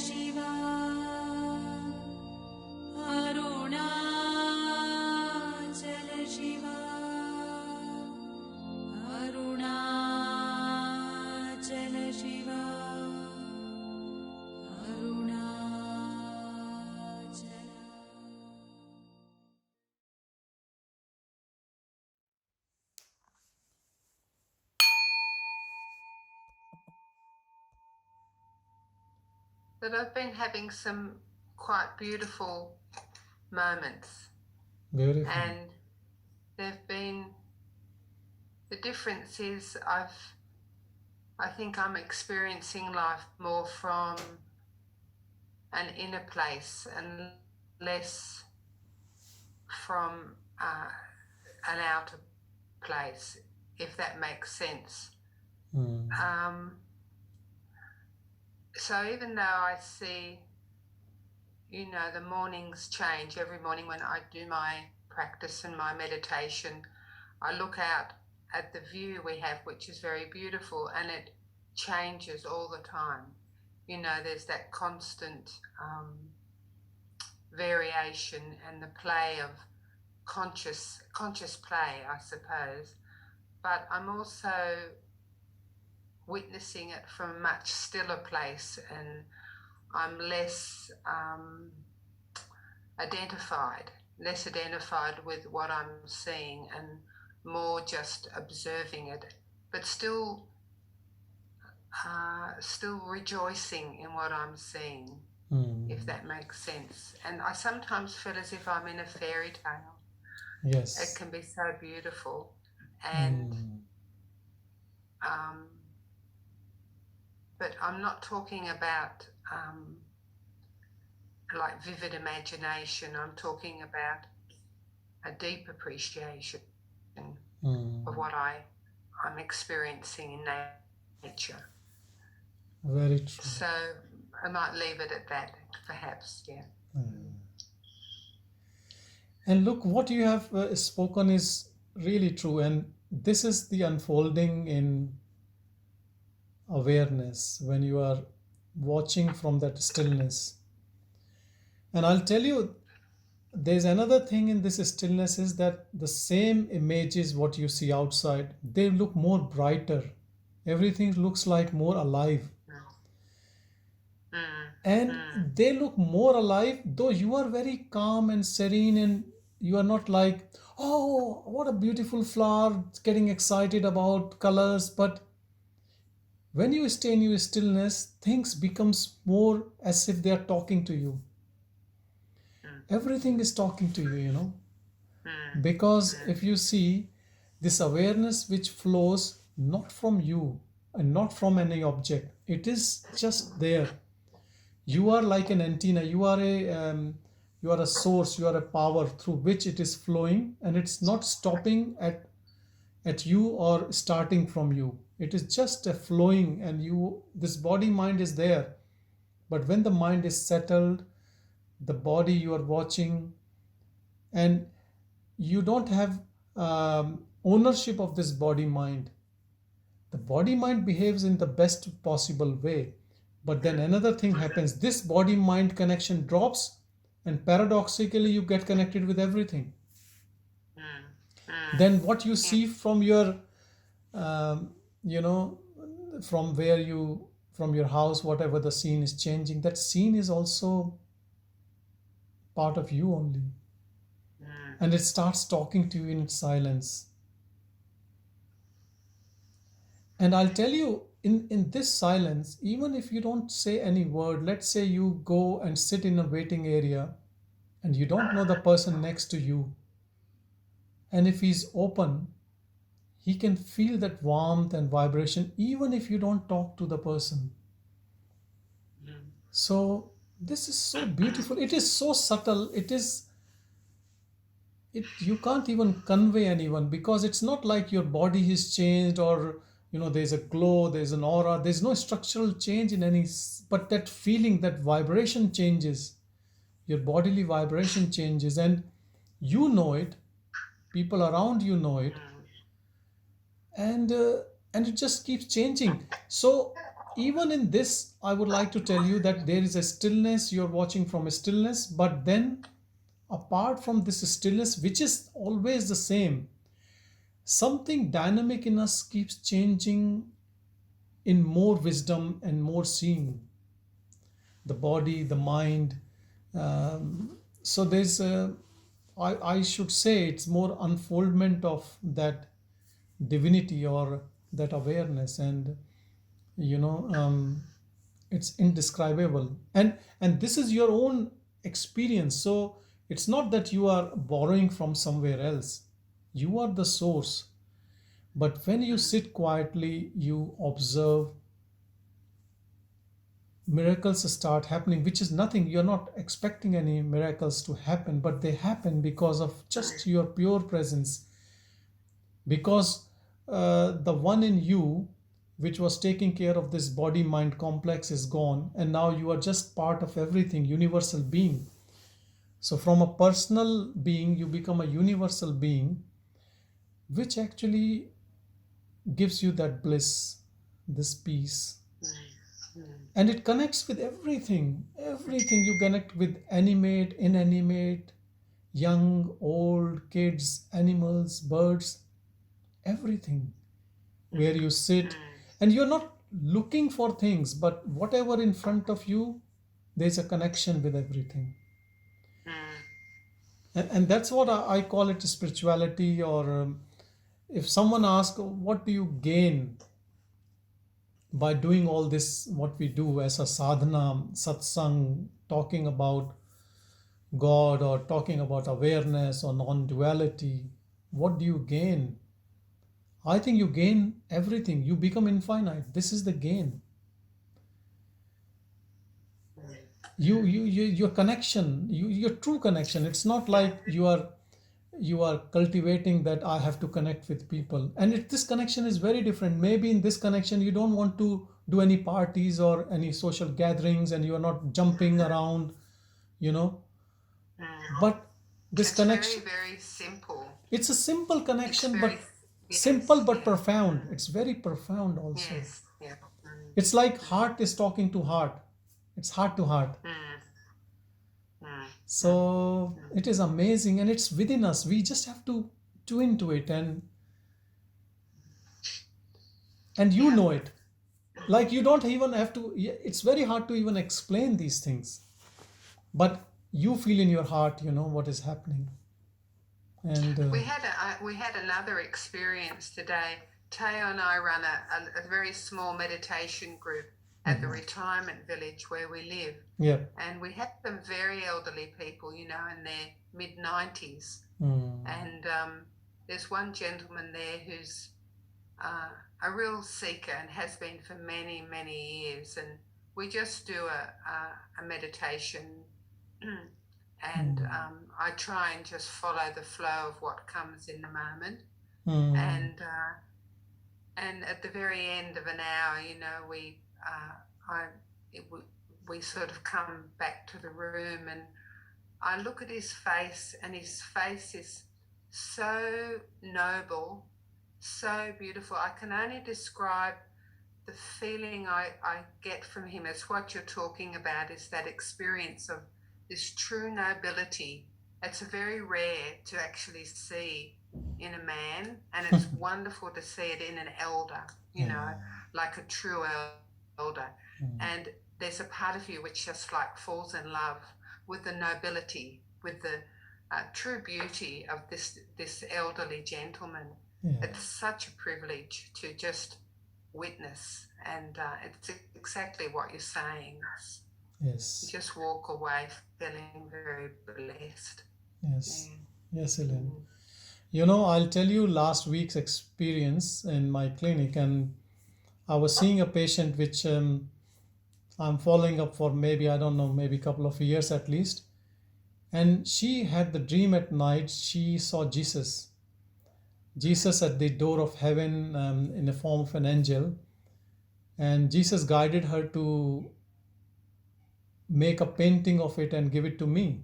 Shiva, Arunachala Shiva, Arunachala Shiva, Arunachala. But I've been having some quite beautiful moments. Beautiful. And they've been, the difference is I think I'm experiencing life more from an inner place and less from an outer place, if that makes sense. So even though I see, the mornings change every morning when I do my practice and my meditation, I look out at the view we have, which is very beautiful, and it changes all the time. There's that constant variation and the play of conscious play, I suppose. But I'm also witnessing it from a much stiller place, and I'm less identified with what I'm seeing, and more just observing it, but still rejoicing in what I'm seeing, if that makes sense. And I sometimes feel as if I'm in a fairy tale. Yes. It can be so beautiful. And but I'm not talking about like vivid imagination. I'm talking about a deep appreciation of what I'm experiencing in nature. Very true. So I might leave it at that, perhaps, yeah. And look, what you have spoken is really true, and this is the unfolding in awareness when you are watching from that stillness. And I'll tell you, there's another thing in this stillness is that the same images what you see outside, they look more brighter. Everything looks like more alive. And they look more alive, though you are very calm and serene, and you are not like, oh, what a beautiful flower, getting excited about colors. But when you stay in your stillness, things becomes more as if they are talking to you. Everything is talking to you, because if you see this awareness which flows not from you and not from any object, it is just there. You are like an antenna. You are a source. You are a power through which it is flowing, and it's not stopping at you or starting from you. It is just a flowing, and this body mind is there. But when the mind is settled, the body you are watching, and you don't have ownership of this body mind. The body mind behaves in the best possible way. But then another thing happens. This body mind connection drops, and paradoxically you get connected with everything. Then what you see from your from from your house, whatever the scene is changing, that scene is also part of you only. And it starts talking to you in silence. And I'll tell you, in this silence, even if you don't say any word, let's say you go and sit in a waiting area and you don't know the person next to you, and if he's open, he can feel that warmth and vibration even if you don't talk to the person. So this is so beautiful. It is so subtle. You can't even convey anyone, because it's not like your body is changed, or there's a glow, there's an aura, there's no structural change in any, but that feeling, that vibration changes. Your bodily vibration changes, and you know it, people around you know it, and it just keeps changing. So even in this, I would like to tell you that there is a stillness, you're watching from a stillness, but then apart from this stillness, which is always the same, something dynamic in us keeps changing in more wisdom and more seeing. The body, the mind. So there's I should say it's more unfoldment of that divinity or that awareness, and it's indescribable, and this is your own experience. So it's not that you are borrowing from somewhere else. You are the source. But when you sit quietly, you observe, miracles start happening, which is nothing. You're not expecting any miracles to happen, but they happen because of just your pure presence. Because the one in you, which was taking care of this body mind complex, is gone, and now you are just part of everything, universal being. So from a personal being, you become a universal being, which actually gives you that bliss, this peace. And it connects with everything. Everything you connect with, animate, inanimate, young, old, kids, animals, birds, everything. Where you sit, and you're not looking for things, but whatever in front of you, there's a connection with everything. And that's what I call it spirituality. Or if someone asks, what do you gain by doing all this, what we do as a sadhana, satsang, talking about God or talking about awareness or non-duality, what do you gain? I think you gain everything. You become infinite. This is the gain. Your connection, your true connection. It's not like you are cultivating that I have to connect with people. And this connection is very different. Maybe in this connection, you don't want to do any parties or any social gatherings, and you are not jumping around, But this connection, very, very simple. It's a simple connection, very, but simple but profound. It's very profound also. Yes. Yeah. It's like heart is talking to heart. It's heart to heart. So it is amazing, and it's within us. We just have to tune into it, and you know it. Like you don't even have to. It's very hard to even explain these things, but you feel in your heart, what is happening. And we had another experience today. Teo and I run a very small meditation group at the retirement village where we live. Yeah. And we had some very elderly people, in their mid-90s. And there's one gentleman there who's a real seeker and has been for many, many years. And we just do a meditation and I try and just follow the flow of what comes in the moment. And at the very end of an hour, we sort of come back to the room, and I look at his face, and his face is so noble, so beautiful. I can only describe the feeling I get from him as what you're talking about, is that experience of this true nobility. It's very rare to actually see in a man, and it's wonderful to see it in an elder, like a true elder. And there's a part of you which just like falls in love with the nobility, with the true beauty of this elderly gentleman. It's such a privilege to just witness, and it's exactly what you're saying. Yes. You just walk away feeling very blessed. Yes. Yes, Ellen. I'll tell you last week's experience in my clinic, and I was seeing a patient which I'm following up for maybe a couple of years at least. And she had the dream at night. She saw Jesus at the door of heaven in the form of an angel. And Jesus guided her to make a painting of it and give it to me.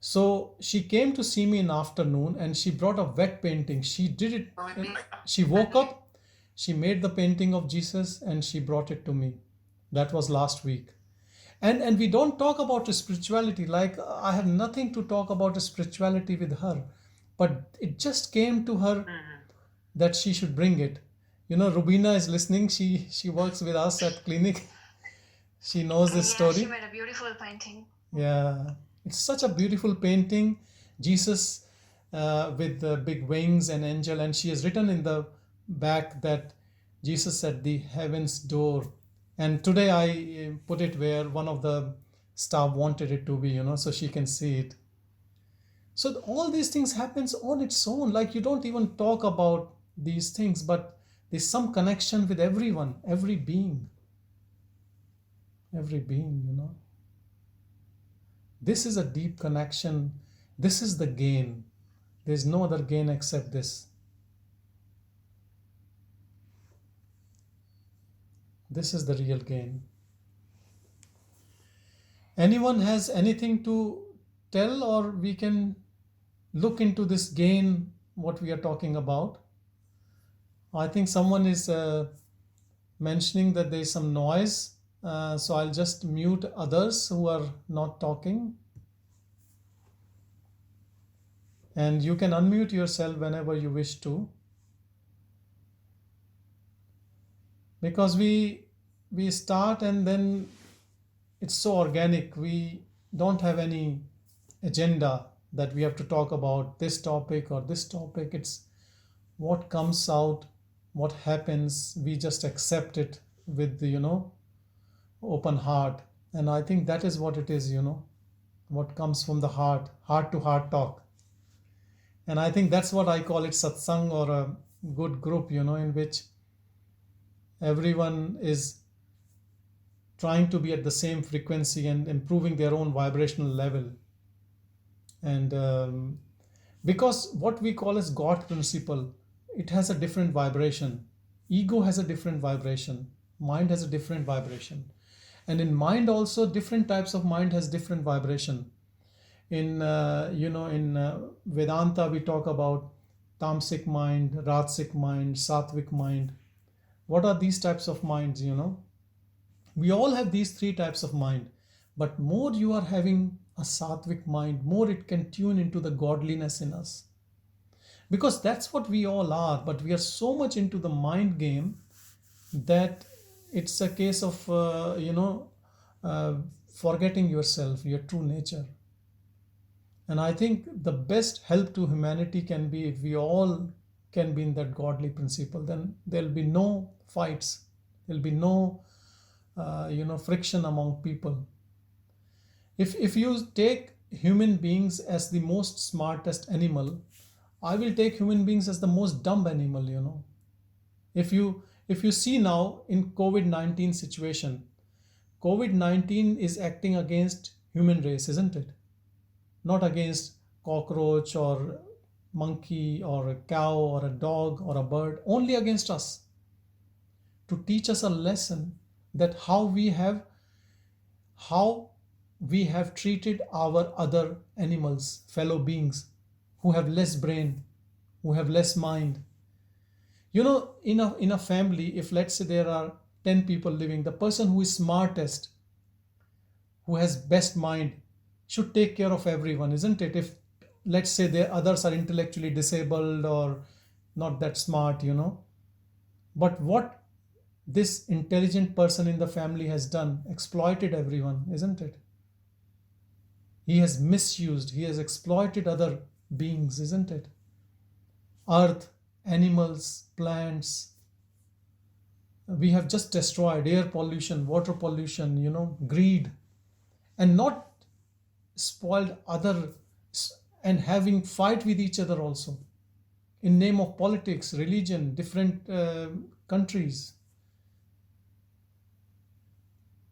So she came to see me in the afternoon, and she brought a wet painting. She did it. She woke up, she made the painting of Jesus, and she brought it to me. That was last week. And we don't talk about spirituality. Like, I have nothing to talk about spirituality with her, but it just came to her that she should bring it. Rubina is listening. She works with us at clinic. She knows this story. She made a beautiful painting. Yeah, it's such a beautiful painting. Jesus with the big wings and angel, and she has written in the back that Jesus at the heaven's door. And today I put it where one of the staff wanted it to be, so she can see it. So all these things happens on its own. Like, you don't even talk about these things, but there's some connection with everyone, every being. Every being. This is a deep connection. This is the gain. There's no other gain except this. This is the real gain. Anyone has anything to tell, or we can look into this gain, what we are talking about? I think someone is mentioning that there is some noise. So I'll just mute others who are not talking. And you can unmute yourself whenever you wish to. Because we start and then it's so organic. We don't have any agenda that we have to talk about this topic or this topic. It's what comes out, what happens. We just accept it with the, open heart. And I think that is what it is, what comes from the heart to heart talk. And I think that's what I call it, satsang, or a good group, in which everyone is trying to be at the same frequency and improving their own vibrational level. And because what we call as God principle, it has a different vibration. Ego has a different vibration. Mind has a different vibration. And in mind also, different types of mind has different vibration. In Vedanta, we talk about tamasic mind, rajasic mind, sattvic mind. What are these types of minds, We all have these three types of mind. But more you are having a sattvic mind, more it can tune into the godliness in us. Because that's what we all are. But we are so much into the mind game that it's a case of, forgetting yourself, your true nature. And I think the best help to humanity can be if we all can be in that godly principle. Then there'll be no fights. There'll be no, friction among people. If you take human beings as the most smartest animal, I will take human beings as the most dumb animal, If you see now in COVID-19 situation, COVID-19 is acting against human race, isn't it? Not against cockroach or monkey or a cow or a dog or a bird, only against us. To teach us a lesson that how we have treated our other animals, fellow beings who have less brain, who have less mind. In a family, if let's say there are 10 people living, the person who is smartest, who has best mind, should take care of everyone, isn't it? If let's say the others are intellectually disabled or not that smart, But what this intelligent person in the family has done, exploited everyone, isn't it? He has misused, he has exploited other beings, isn't it? Earth, animals, plants. We have just destroyed air pollution, water pollution, greed, and not spoiled other, and having fight with each other also in name of politics, religion, different countries.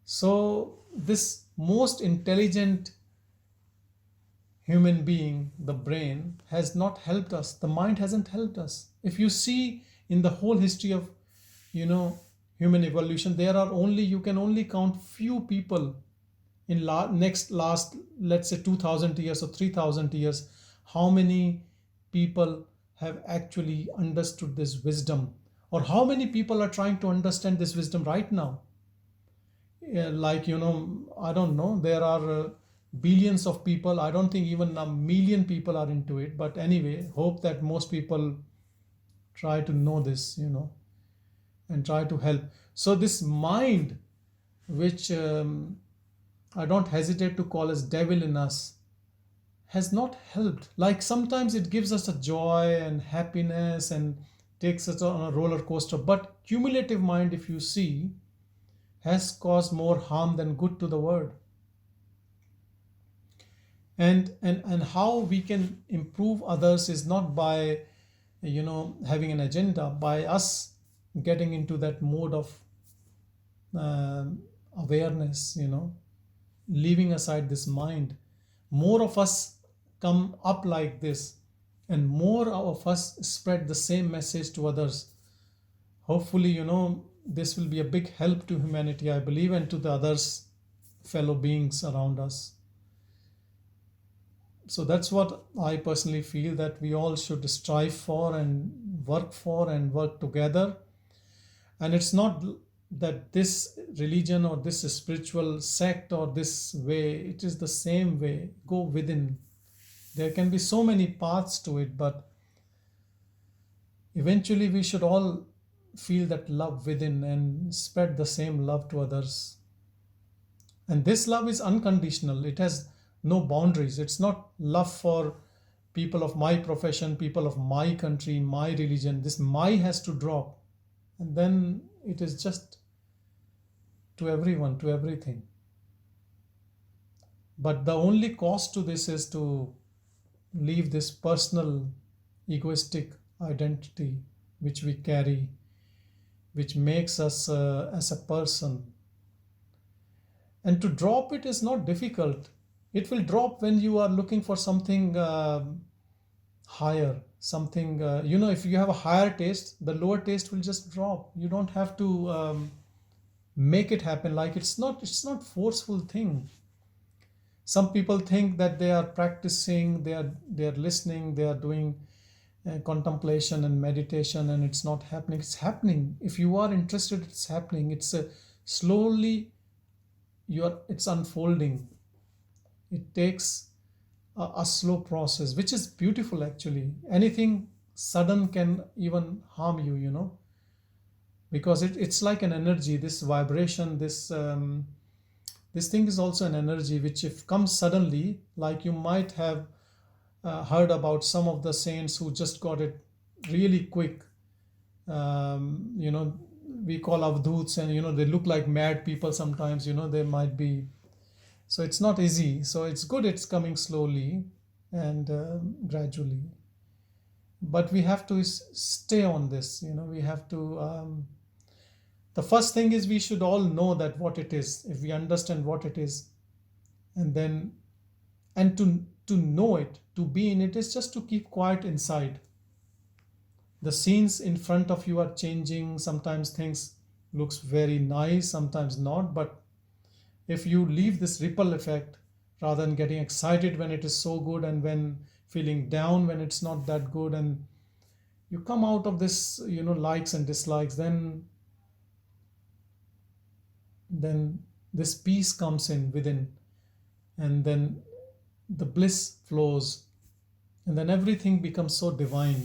So this most intelligent human being, the brain, has not helped us. The mind hasn't helped us. If you see in the whole history of, human evolution, you can only count few people in last, let's say 2000 years or 3000 years, how many people have actually understood this wisdom, or how many people are trying to understand this wisdom right now. like, I don't know, there are billions of people. I don't think even 1 million people are into it, but anyway, hope that most people try to know this, and try to help. So this mind, which I don't hesitate to call as devil in us, has not helped. Like sometimes it gives us a joy and happiness and takes us on a roller coaster, but cumulative mind, if you see, has caused more harm than good to the world. And how we can improve others is not by having an agenda, by us getting into that mode of awareness, leaving aside this mind. More of us come up like this, and more of us spread the same message to others. Hopefully, this will be a big help to humanity, I believe, and to the others, fellow beings around us. So that's what I personally feel, that we all should strive for and work together. And it's not that this religion or this spiritual sect or this way, it is the same way. Go within. There can be so many paths to it, but eventually we should all feel that love within and spread the same love to others. And this love is unconditional. It has no boundaries. It's not love for people of my profession, people of my country, my religion. This my has to drop. And then it is just to everyone, to everything. But the only cost to this is to leave this personal, egoistic identity which we carry, which makes us as a person. And to drop it is not difficult. It will drop when you are looking for something higher, something, if you have a higher taste, the lower taste will just drop. You don't have to make it happen. Like it's not forceful thing. Some people think that they are practicing, they are listening, they are doing contemplation and meditation, and it's not happening. It's happening. If you are interested, it's happening. It's slowly, it's unfolding. It takes a slow process, which is beautiful actually. Anything sudden can even harm you, because it's like an energy, this vibration, this thing is also an energy which, if comes suddenly, like you might have heard about some of the saints who just got it really quick. We call avdhuts, and they look like mad people sometimes. They might be. So it's not easy. So it's good it's coming slowly and gradually. But we have to stay on this. We have to. The first thing is we should all know that what it is. If we understand what it is, and to know it, to be in it, is just to keep quiet inside. The scenes in front of you are changing. Sometimes things looks very nice, sometimes not. But if you leave this ripple effect, rather than getting excited when it is so good and when feeling down when it's not that good, and you come out of this, likes and dislikes, then this peace comes in within, and then the bliss flows, and then everything becomes so divine.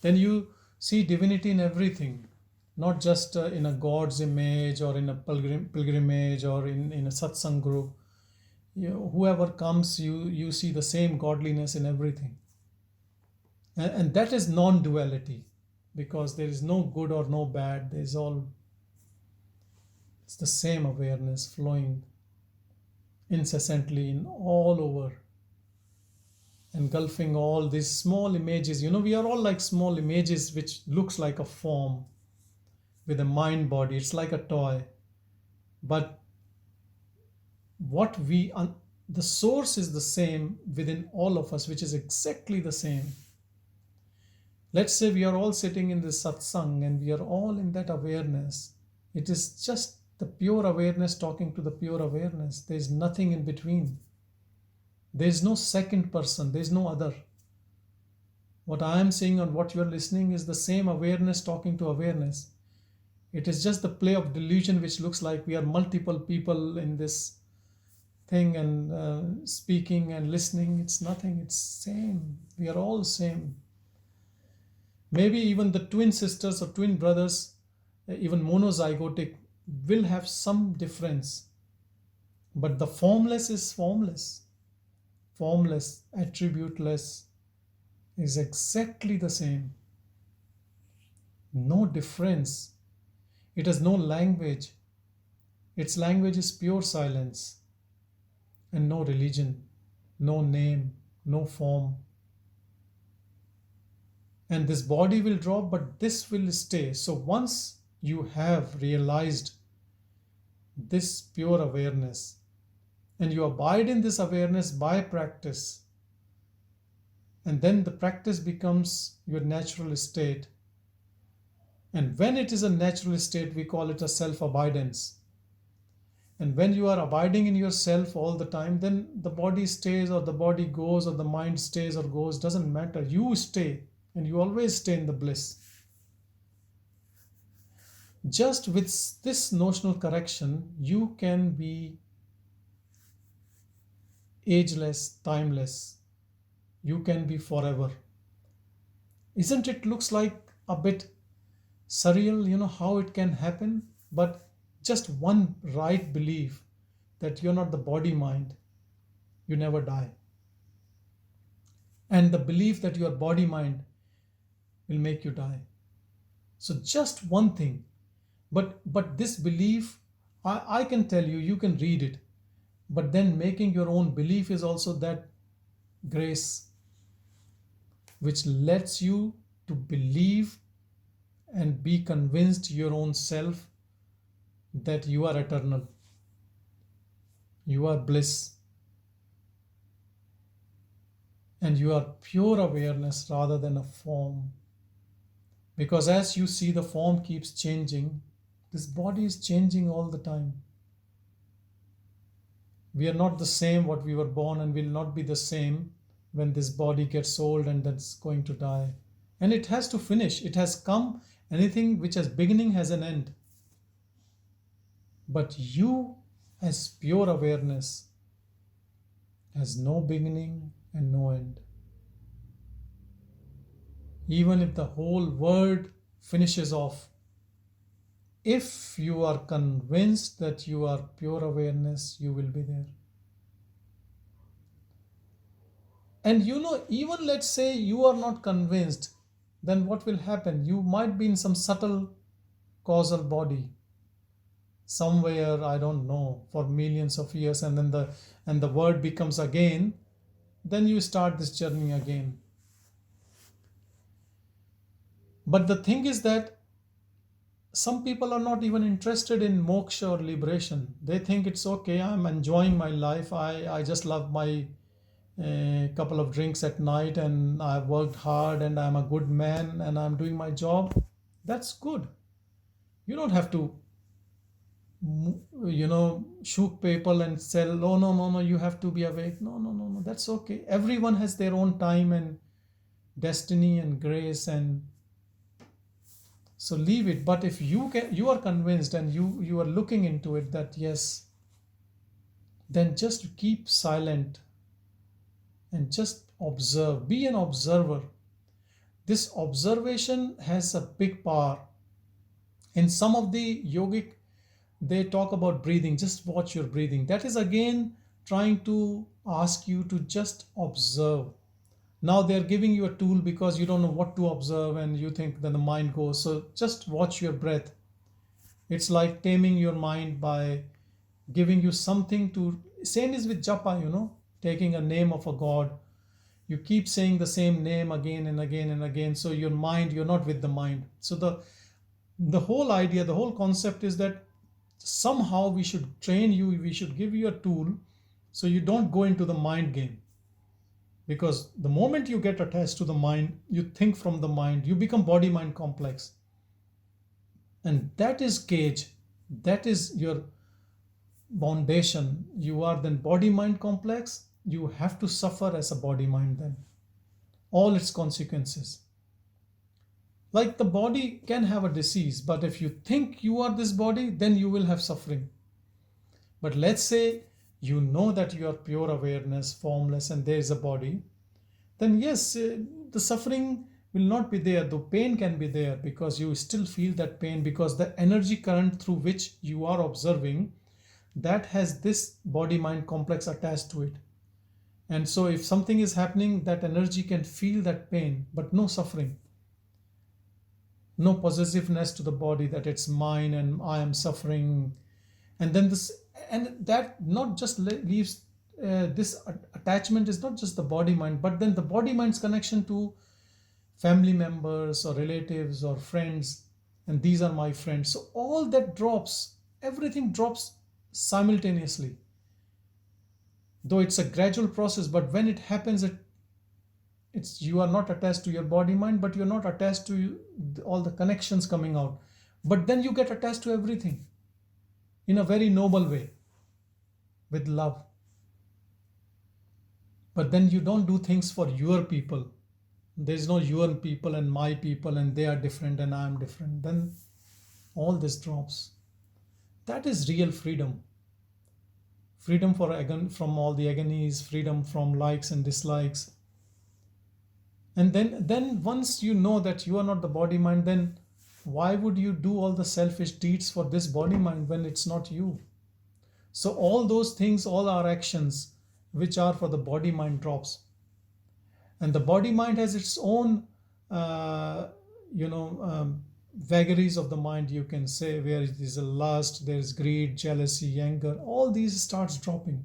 Then you see divinity in everything, not just in a God's image or in a pilgrimage or in a satsang group. Whoever comes, you see the same godliness in everything. And that is non-duality, because there is no good or no bad. It's the same awareness flowing incessantly in all over, engulfing all these small images. We are all like small images which looks like a form with a mind body. It's like a toy. But the source is the same within all of us, which is exactly the same. Let's say we are all sitting in this satsang and we are all in that awareness. It is just the pure awareness talking to the pure awareness. There is nothing in between. There is no second person. There is no other. What I am saying and what you are listening is the same awareness talking to awareness. It is just the play of delusion which looks like we are multiple people in this thing and speaking and listening. It's nothing. It's same. We are all same. Maybe even the twin sisters or twin brothers, even monozygotic, will have some difference. But the formless is formless. Formless, attributeless is exactly the same. No difference. It has no language. Its language is pure silence. And no religion, no name, no form. And this body will drop, but this will stay. So once you have realized this pure awareness, and you abide in this awareness by practice, and then the practice becomes your natural state. And when it is a natural state, we call it a self-abidance. And when you are abiding in yourself all the time, then the body stays or the body goes or the mind stays or goes, doesn't matter. You stay, and you always stay in the bliss. Just with this notional correction, you can be ageless, timeless. You can be forever. Isn't it looks like a bit surreal, how it can happen? But just one right belief that you're not the body mind, you never die. And the belief that your body mind will make you die. So just one thing. But this belief, I can tell you, you can read it. But then making your own belief is also that grace which lets you to believe and be convinced your own self that you are eternal. You are bliss. And you are pure awareness rather than a form. Because as you see the form keeps changing, this body is changing all the time. We are not the same what we were born, and will not be the same when this body gets old and that's going to die. And it has to finish. It has come. Anything which has beginning has an end. But you, as pure awareness, has no beginning and no end. Even if the whole world finishes off, if you are convinced that you are pure awareness, you will be there. And even let's say you are not convinced, then what will happen? You might be in some subtle causal body somewhere, I don't know, for millions of years, and then the word becomes again, then you start this journey again. But the thing is that some people are not even interested in moksha or liberation. They think it's okay, I'm enjoying my life, I just love my couple of drinks at night, and I've worked hard, and I'm a good man, and I'm doing my job. That's good. You don't have to shoot people and sell, oh no, you have to be awake. No, that's okay. Everyone has their own time and destiny and grace, and so leave it. But if you are convinced and you are looking into it that yes, then just keep silent and just observe. Be an observer. This observation has a big power. In some of the yogic, they talk about breathing. Just watch your breathing. That is again trying to ask you to just observe. Now they're giving you a tool because you don't know what to observe and you think that the mind goes. So just watch your breath. It's like taming your mind by giving you something to... Same is with japa, taking a name of a god. You keep saying the same name again and again and again. So your mind, you're not with the mind. So the whole idea, the whole concept is that somehow we should train you, we should give you a tool so you don't go into the mind game. Because the moment you get attached to the mind, you think from the mind, you become body-mind complex. And that is cage. That is your foundation. You are then body-mind complex. You have to suffer as a body-mind then. All its consequences. Like the body can have a disease, but if you think you are this body, then you will have suffering. But let's say you know that you are pure awareness, formless, and there is a body, then yes, the suffering will not be there. The pain can be there because you still feel that pain, because the energy current through which you are observing, that has this body-mind complex attached to it. And so if something is happening, that energy can feel that pain, but no suffering. No possessiveness to the body that it's mine and I am suffering. And then this, and that not just leaves this attachment is not just the body mind, but then the body mind's connection to family members or relatives or friends, and these are my friends. So all that drops, everything drops simultaneously, though it's a gradual process. But when it happens, it's you are not attached to your body mind, but you're not attached to all the connections coming out, but then you get attached to everything in a very noble way, with love. But then you don't do things for your people. There's no your people and my people and they are different and I am different. Then all this drops. That is real freedom. Freedom from all the agonies, freedom from likes and dislikes. And then once you know that you are not the body mind, then why would you do all the selfish deeds for this body mind when it's not you? So all those things, all our actions which are for the body mind drops. And the body mind has its own vagaries of the mind, you can say, where it is a lust, there is greed, jealousy, anger. All these starts dropping.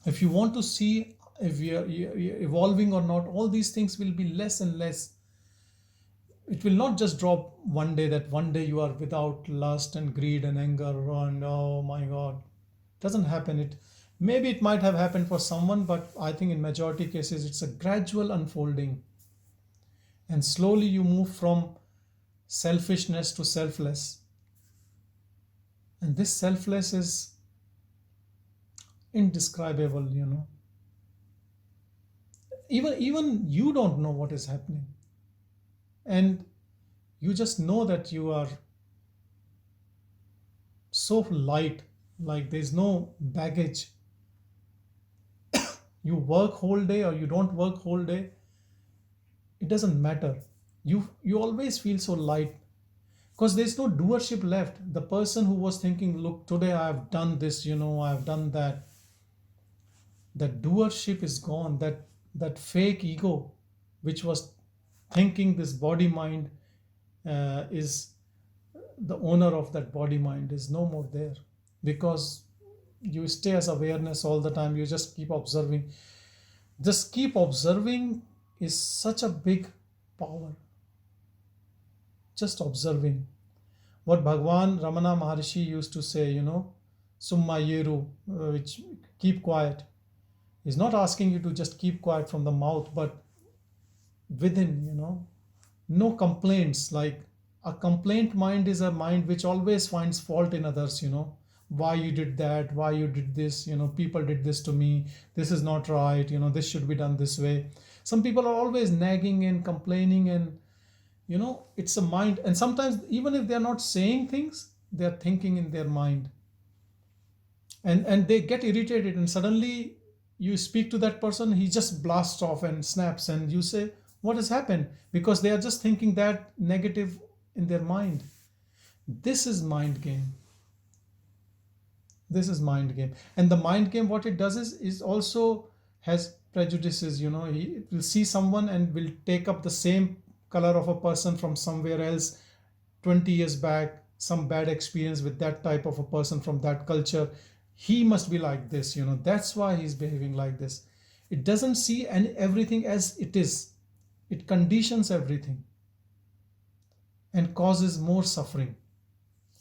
If you want to see if you're evolving or not, all these things will be less and less. It will not just drop one day, that one day you are without lust and greed and anger and oh my God. It doesn't happen. Maybe it might have happened for someone, but I think in majority cases it's a gradual unfolding. And slowly you move from selfishness to selfless. And this selfless is indescribable, Even you don't know what is happening. And you just know that you are so light, like there's no baggage. You work whole day or you don't work whole day, it doesn't matter. You always feel so light because there's no doership left. The person who was thinking, look, today I have done this, I have done that. That doership is gone. That fake ego, which was thinking this body mind is the owner of that body mind, is no more there, because you stay as awareness all the time. You just keep observing. Just keep observing is such a big power. Just observing. What Bhagwan Ramana Maharshi used to say, Summa Yeru, which keep quiet. He's not asking you to just keep quiet from the mouth, but within, no complaints. Like a complaint mind is a mind which always finds fault in others, why you did that, why you did this, people did this to me, this is not right, this should be done this way. Some people are always nagging and complaining, and it's a mind. And sometimes even if they're not saying things, they're thinking in their mind, and they get irritated, and suddenly you speak to that person, he just blasts off and snaps, and you say, what has happened? Because they are just thinking that negative in their mind. This is mind game. This is mind game. And the mind game, what it does is also has prejudices. He will see someone and will take up the same color of a person from somewhere else 20 years back, some bad experience with that type of a person from that culture. He must be like this, that's why he's behaving like this. It doesn't see everything as it is. It conditions everything and causes more suffering.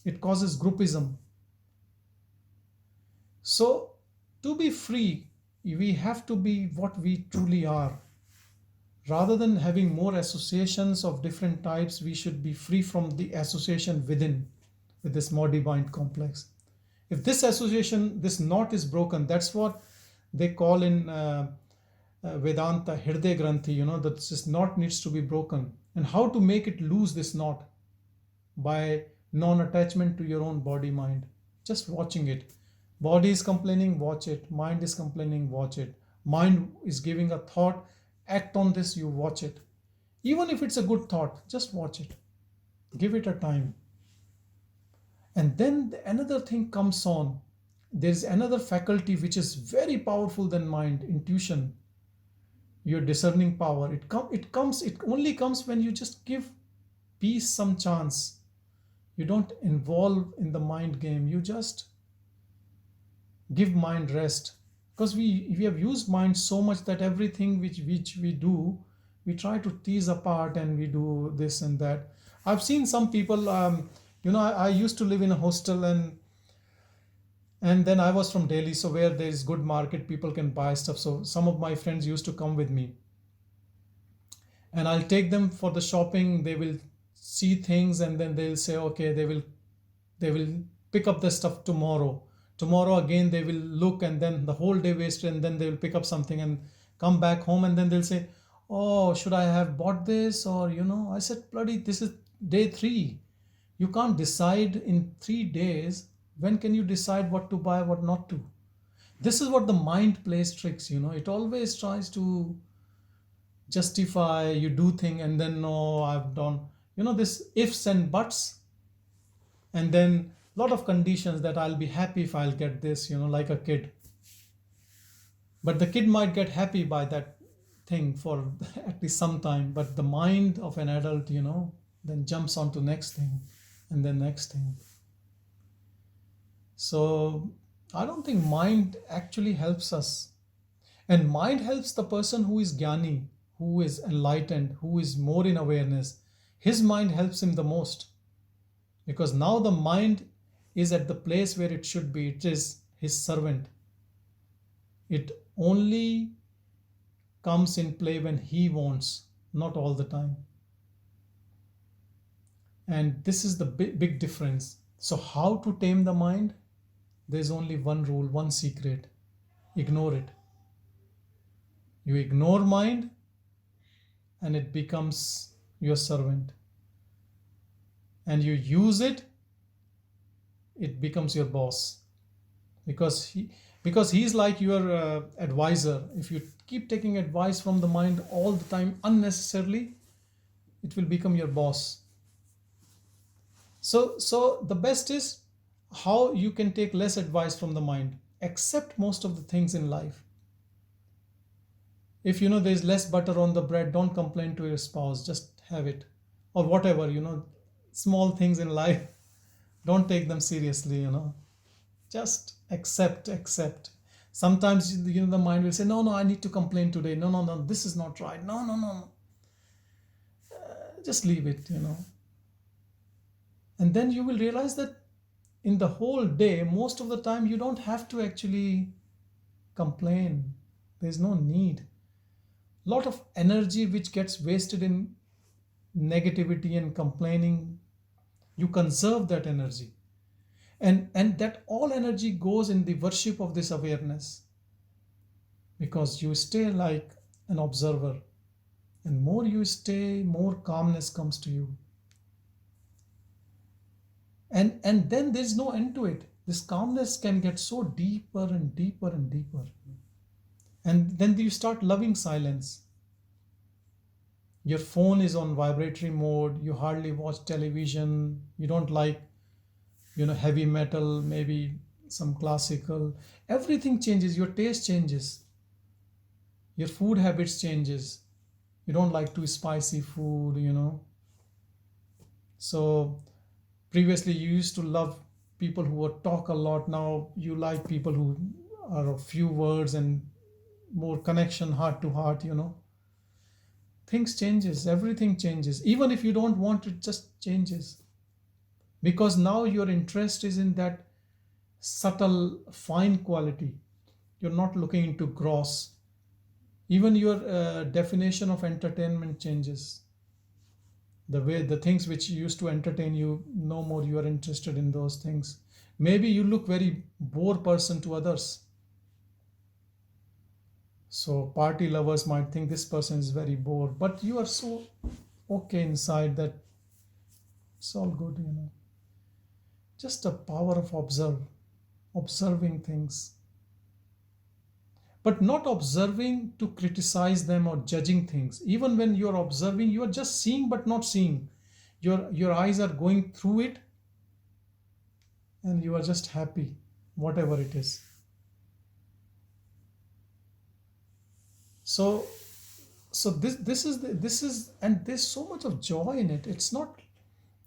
It causes groupism. So to be free, we have to be what we truly are. Rather than having more associations of different types, we should be free from the association within, with this body-mind complex. If this association, this knot is broken, that's what they call in Vedanta Hriday Granthi, that this knot needs to be broken. and how to make it loose this knot by non-attachment to your own body mind. Just watching it. Body is complaining, watch it. Mind is complaining, watch it. Mind is giving a thought, act on this, you watch it. Even if it's a good thought, just watch it. Give it a time. And then another thing comes on. There's another faculty which is very powerful than mind, intuition, your discerning power. It only comes when you just give peace some chance. You don't involve in the mind game. You just give mind rest. Because we have used mind so much that everything which we do, we try to tease apart and we do this and that. I've seen some people, I used to live in a hostel, and then I was from Delhi, so where there is good market, people can buy stuff. So some of my friends used to come with me, and I'll take them for the shopping. They will see things, and then they'll say, okay, they will pick up the stuff tomorrow. Tomorrow again they will look, and then the whole day wasted, and then they will pick up something and come back home, and then they'll say, oh, should I have bought this? Or, I said, bloody, this is day 3. You can't decide in 3 days. When can you decide what to buy, what not to? This is what the mind plays tricks, It always tries to justify, you do thing, and then, no, I've done, this ifs and buts. And then a lot of conditions that I'll be happy if I'll get this, like a kid. But the kid might get happy by that thing for at least some time. But the mind of an adult, then jumps on to next thing and then next thing. So I don't think mind actually helps us. And mind helps the person who is jnani, who is enlightened, who is more in awareness. His mind helps him the most. Because now the mind is at the place where it should be. It is his servant. It only comes in play when he wants, not all the time. And this is the big difference. So how to tame the mind? There's only one rule, one secret. Ignore it. You ignore mind and it becomes your servant. And you use it, it becomes your boss. Because he's like your advisor. If you keep taking advice from the mind all the time unnecessarily, it will become your boss. So the best is how you can take less advice from the mind. Accept most of the things in life. If there's less butter on the bread, don't complain to your spouse, just have it. Or whatever, small things in life, don't take them seriously, just accept. Sometimes the mind will say, no, I need to complain today, no, this is not right, no, just leave it. And then you will realize that in the whole day, most of the time you don't have to actually complain. There's no need. Lot of energy which gets wasted in negativity and complaining, you conserve that energy. And that all energy goes in the worship of this awareness. Because you stay like an observer. And more you stay, more calmness comes to you. And then there's no end to it. This calmness can get so deeper and deeper and deeper. And then you start loving silence. Your phone is on vibratory mode. You hardly watch television. You don't like, heavy metal, maybe some classical. Everything changes. Your taste changes. Your food habits changes. You don't like too spicy food, So previously you used to love people who would talk a lot. Now you like people who are a few words and more connection, heart to heart, Things changes, everything changes. Even if you don't want it, just changes. Because now your interest is in that subtle, fine quality. You're not looking into gross. Even your definition of entertainment changes. The things which used to entertain you, no more you are interested in those things. Maybe you look very bored person to others. So party lovers might think this person is very bored, but you are so okay inside, that it's all good, you know. Just a power of observing things, but not observing to criticize them or judging things. Even when you are observing, you are just seeing but not seeing. Your eyes are going through it, and you are just happy, whatever it is. So this is, and there's so much of joy in it. It's not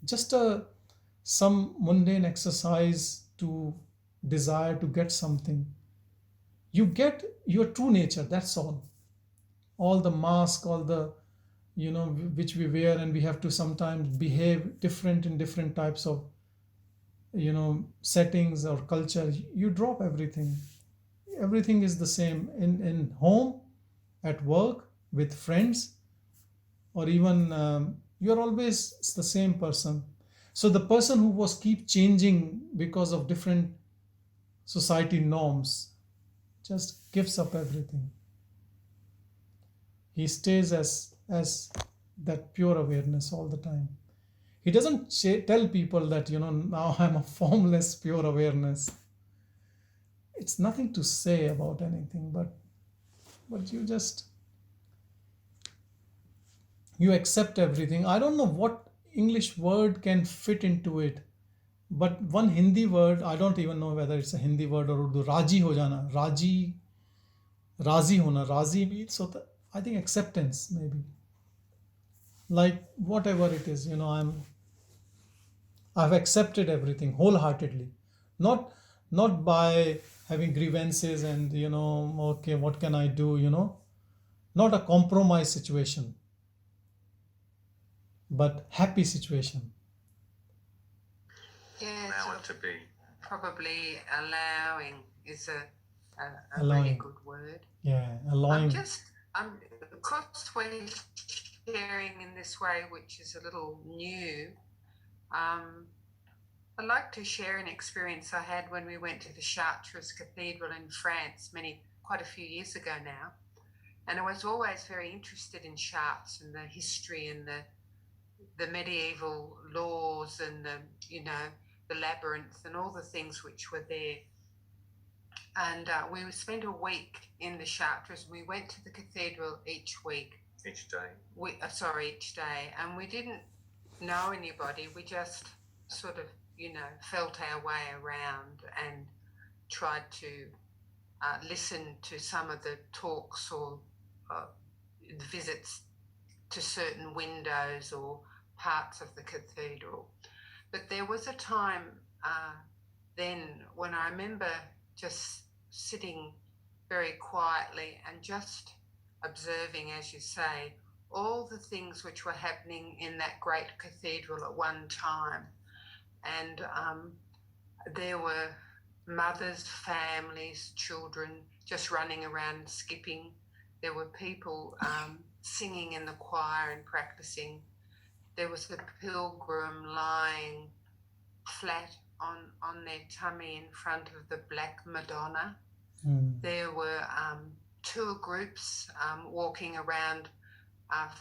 just some mundane exercise to desire to get something. You get your true nature, that's all the mask, all the, you know, which we wear, and we have to sometimes behave different in different types of, you know, settings or culture. You drop everything. Everything is the same in home, at work, with friends, or even you're always the same person. So the person who was keep changing because of different society norms just gives up everything. He stays as that pure awareness all the time. He doesn't tell people that, you know, now I'm a formless pure awareness. It's nothing to say about anything, but you accept everything. I don't know what English word can fit into it, but one Hindi word, I don't even know whether it's a Hindi word or Urdu, raji ho jana, razi hona, razi means, so I think acceptance, maybe. Like whatever it is, you know, I've accepted everything wholeheartedly, not by having grievances and, you know, okay, what can I do, you know, not a compromise situation, but happy situation. Yeah, Allow sort it of to be. probably allowing is a really Allowing. good word. Yeah, allowing. Because we're sharing in this way, which is a little new, I'd like to share an experience I had when we went to the Chartres Cathedral in France quite a few years ago now. And I was always very interested in Chartres and the history and the medieval laws and the labyrinth and all the things which were there. And we spent a week in the Chartres. We went to the cathedral each week. Each day. Each day. And we didn't know anybody. We just sort of, felt our way around and tried to listen to some of the talks or visits to certain windows or parts of the cathedral. But there was a time then when I remember just sitting very quietly and just observing, as you say, all the things which were happening in that great cathedral at one time. And there were mothers, families, children just running around, skipping. There were people singing in the choir and practicing. There was the pilgrim lying flat on their tummy in front of the Black Madonna. There were tour groups walking around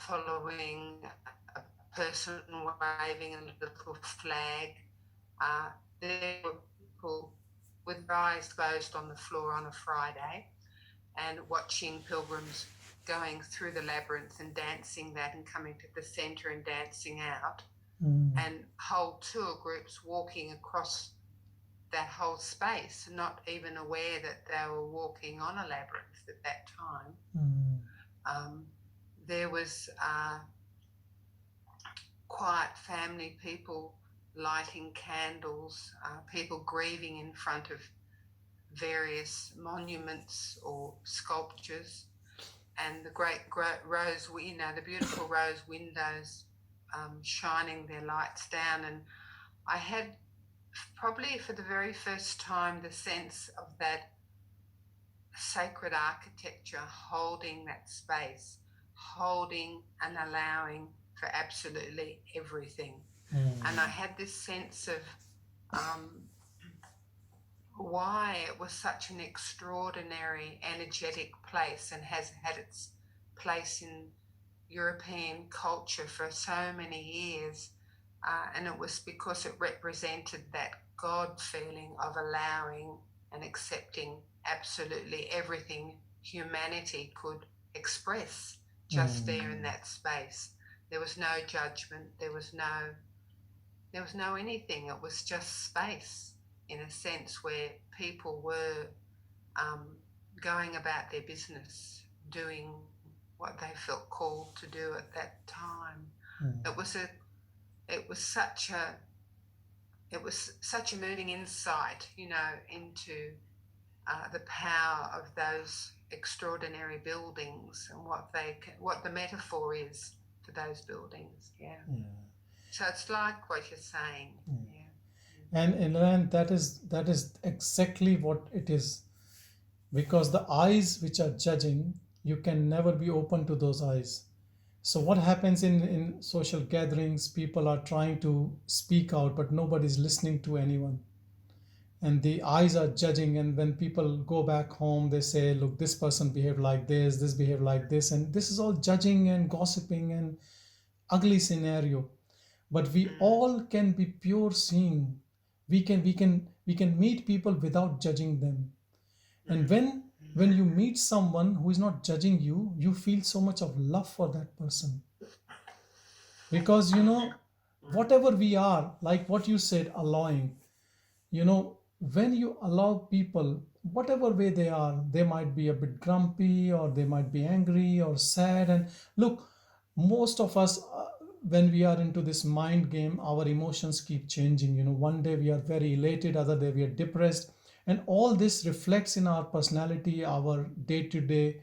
following a person waving a little flag. There were people with their eyes closed on the floor on a Friday and watching pilgrims going through the labyrinth and dancing that and coming to the centre and dancing out. And whole tour groups walking across that whole space, not even aware that they were walking on a labyrinth at that time. There was quiet family, people lighting candles, people grieving in front of various monuments or sculptures, and the great rose, the beautiful rose windows shining their lights down. And I had probably for the very first time the sense of that sacred architecture holding that space, holding and allowing for absolutely everything. And I had this sense of why it was such an extraordinary, energetic place and has had its place in, European culture for so many years, and it was because it represented that God feeling of allowing and accepting absolutely everything humanity could express just there in that space. There was no judgment, there was no anything. It was just space, in a sense, where people were going about their business, doing what they felt called to do at that time. It was such a moving insight, into the power of those extraordinary buildings and what the metaphor is for those buildings. Yeah. So it's like what you're saying. And that is exactly what it is, because the eyes which are judging, you can never be open to those eyes. So what happens in social gatherings, people are trying to speak out, but nobody's listening to anyone. And the eyes are judging, and when people go back home, they say, look, this person behaved like this behaved like this, and this is all judging and gossiping and ugly scenario. But we all can be pure seeing. We can meet people without judging them. And when you meet someone who is not judging you, you feel so much of love for that person. Because, whatever we are, like what you said, allowing, when you allow people, whatever way they are, they might be a bit grumpy, or they might be angry or sad. And look, most of us, when we are into this mind game, our emotions keep changing. One day we are very elated, other day we are depressed. And all this reflects in our personality, our day-to-day,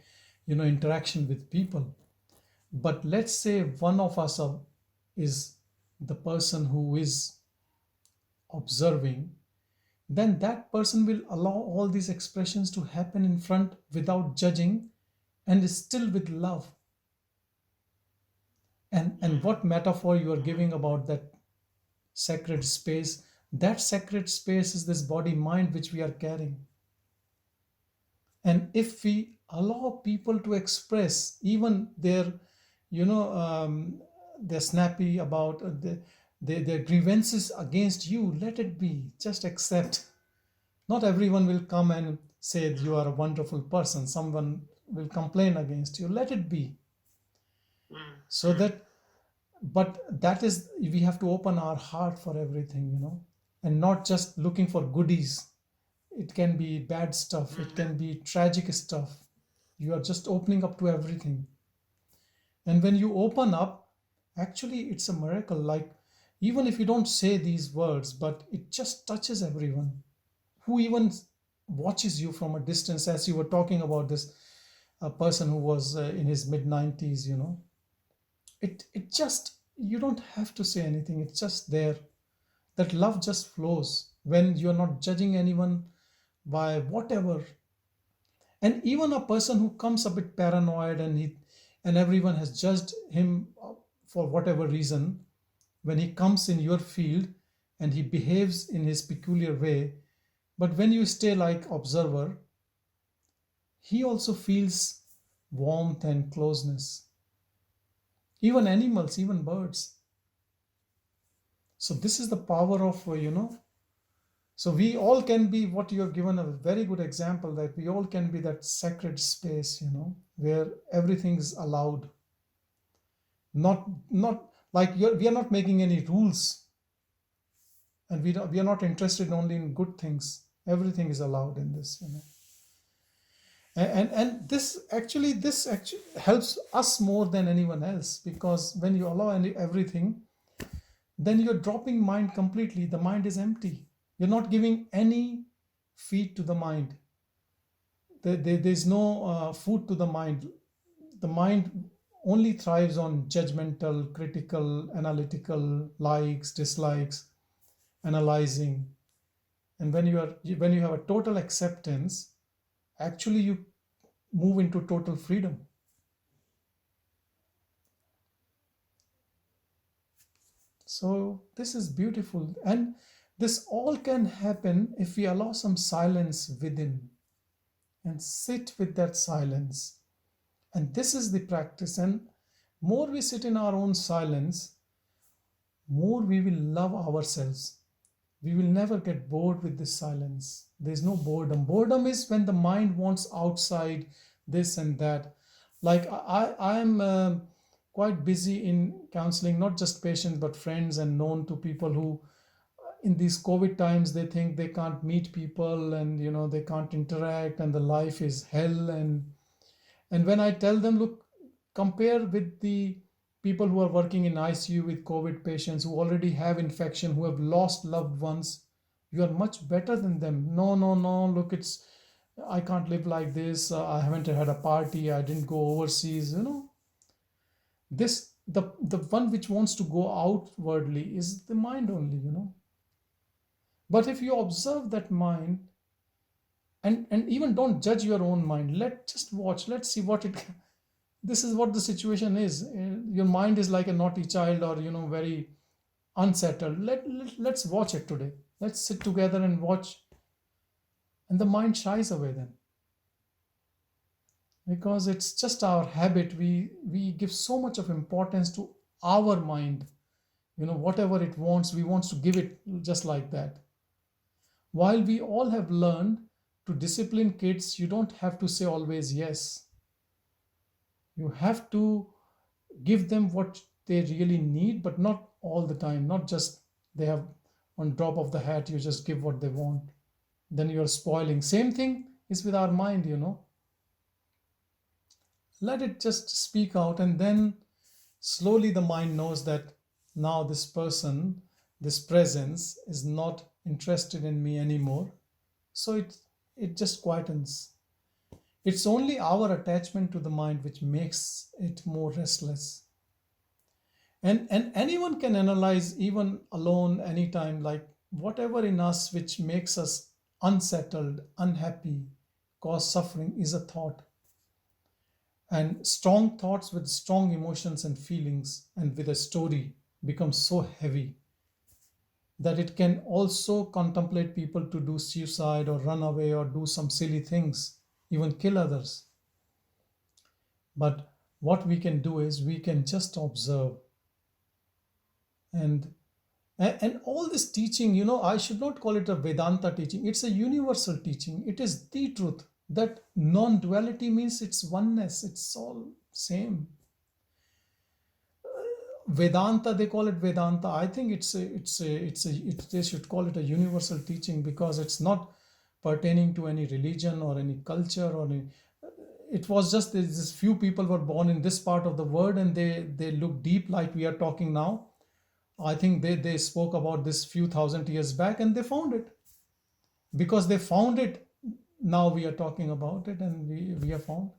interaction with people. But let's say one of us is the person who is observing, then that person will allow all these expressions to happen in front without judging, and is still with love. And what metaphor you are giving about that sacred space, that sacred space is this body mind which we are carrying. And if we allow people to express even their they're snappy about their grievances against you, let it be. Just accept. Not everyone will come and say you are a wonderful person. Someone will complain against you. Let it be. So but that is, we have to open our heart for everything, and not just looking for goodies. It can be bad stuff. It can be tragic stuff. You are just opening up to everything. And when you open up, actually it's a miracle. Like, even if you don't say these words, but it just touches everyone who even watches you from a distance. As you were talking about this person who was in his mid-90s, it just, you don't have to say anything. It's just there. That love just flows when you're not judging anyone by whatever. And even a person who comes a bit paranoid, and everyone has judged him for whatever reason, when he comes in your field and he behaves in his peculiar way, but when you stay like observer, he also feels warmth and closeness. Even animals, even birds. So this is the power of, so we all can be, what you have given a very good example, that we all can be that sacred space, where everything is allowed. Not like we are not making any rules, and we are not interested only in good things. Everything is allowed in this, And this actually helps us more than anyone else, because when you allow everything, then you're dropping mind completely. The mind is empty. You're not giving any feed to the mind. There's no food to the mind. The mind only thrives on judgmental, critical, analytical, likes, dislikes, analyzing. And when you have a total acceptance, actually you move into total freedom. So this is beautiful, and this all can happen if we allow some silence within and sit with that silence. And this is the practice. And more we sit in our own silence, more we will love ourselves. We will never get bored with this silence. There's no boredom. Boredom is when the mind wants outside this and that. Like I am quite busy in counseling, not just patients, but friends and known to people who in these COVID times, they think they can't meet people and, they can't interact and the life is hell. And when I tell them, look, compare with the people who are working in ICU with COVID patients who already have infection, who have lost loved ones, you are much better than them. No, no, no, look, I can't live like this. I haven't had a party. I didn't go overseas. The one which wants to go outwardly is the mind only. But if you observe that mind, and even don't judge your own mind, just watch, let's see what it this is what the situation is. Your mind is like a naughty child, or very unsettled. Let's watch it today. Let's sit together and watch. And the mind shies away then, because it's just our habit. We give so much of importance to our mind. Whatever it wants, we want to give it just like that. While we all have learned to discipline kids, you don't have to say always yes. You have to give them what they really need, but not all the time. Not just they have on drop of the hat, you just give what they want. Then you're spoiling. Same thing is with our mind. Let it just speak out, and then slowly the mind knows that now this person, this presence is not interested in me anymore. So it just quietens. It's only our attachment to the mind which makes it more restless. And anyone can analyze, even alone, anytime, like whatever in us which makes us unsettled, unhappy, cause suffering is a thought. And strong thoughts with strong emotions and feelings and with a story become so heavy that it can also contemplate people to do suicide or run away or do some silly things, even kill others. But what we can do is we can just observe. And all this teaching, I should not call it a Vedanta teaching. It's a universal teaching. It is the truth that non-duality means it's oneness. It's all same. Vedanta, they call it Vedanta. I think they should call it a universal teaching, because it's not pertaining to any religion or any culture or any. It was just this few people were born in this part of the world, and they look deep like we are talking now. I think they spoke about this few thousand years back, and they found it. Because they found it, now we are talking about it, and we have found.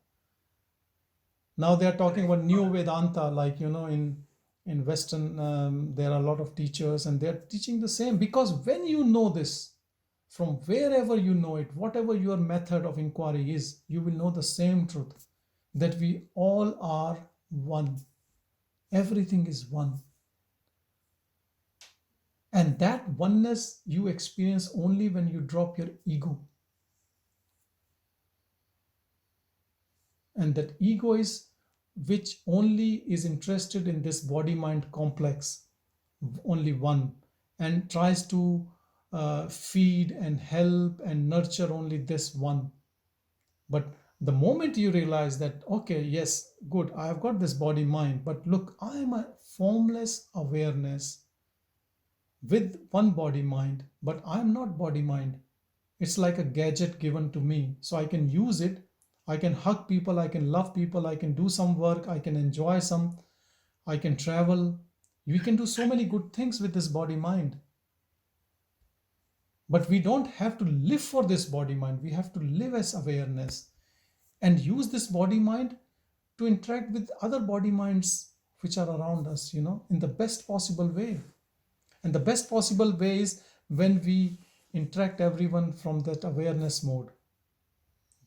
Now they are talking about New Vedanta, like, in Western, there are a lot of teachers, and they're teaching the same. Because when you know this, from wherever you know it, whatever your method of inquiry is, you will know the same truth, that we all are one. Everything is one. And that oneness you experience only when you drop your ego. And that ego is which only is interested in this body-mind complex, only one, and tries to feed and help and nurture only this one. But the moment you realize that, okay, yes, good, I have got this body-mind, but look, I am a formless awareness with one body-mind, but I am not body-mind. It's like a gadget given to me, so I can use it. I can hug people, I can love people, I can do some work, I can enjoy some, I can travel. We can do so many good things with this body-mind. But we don't have to live for this body-mind. We have to live as awareness and use this body-mind to interact with other body-minds which are around us, in the best possible way. And the best possible way is when we interact everyone from that awareness mode.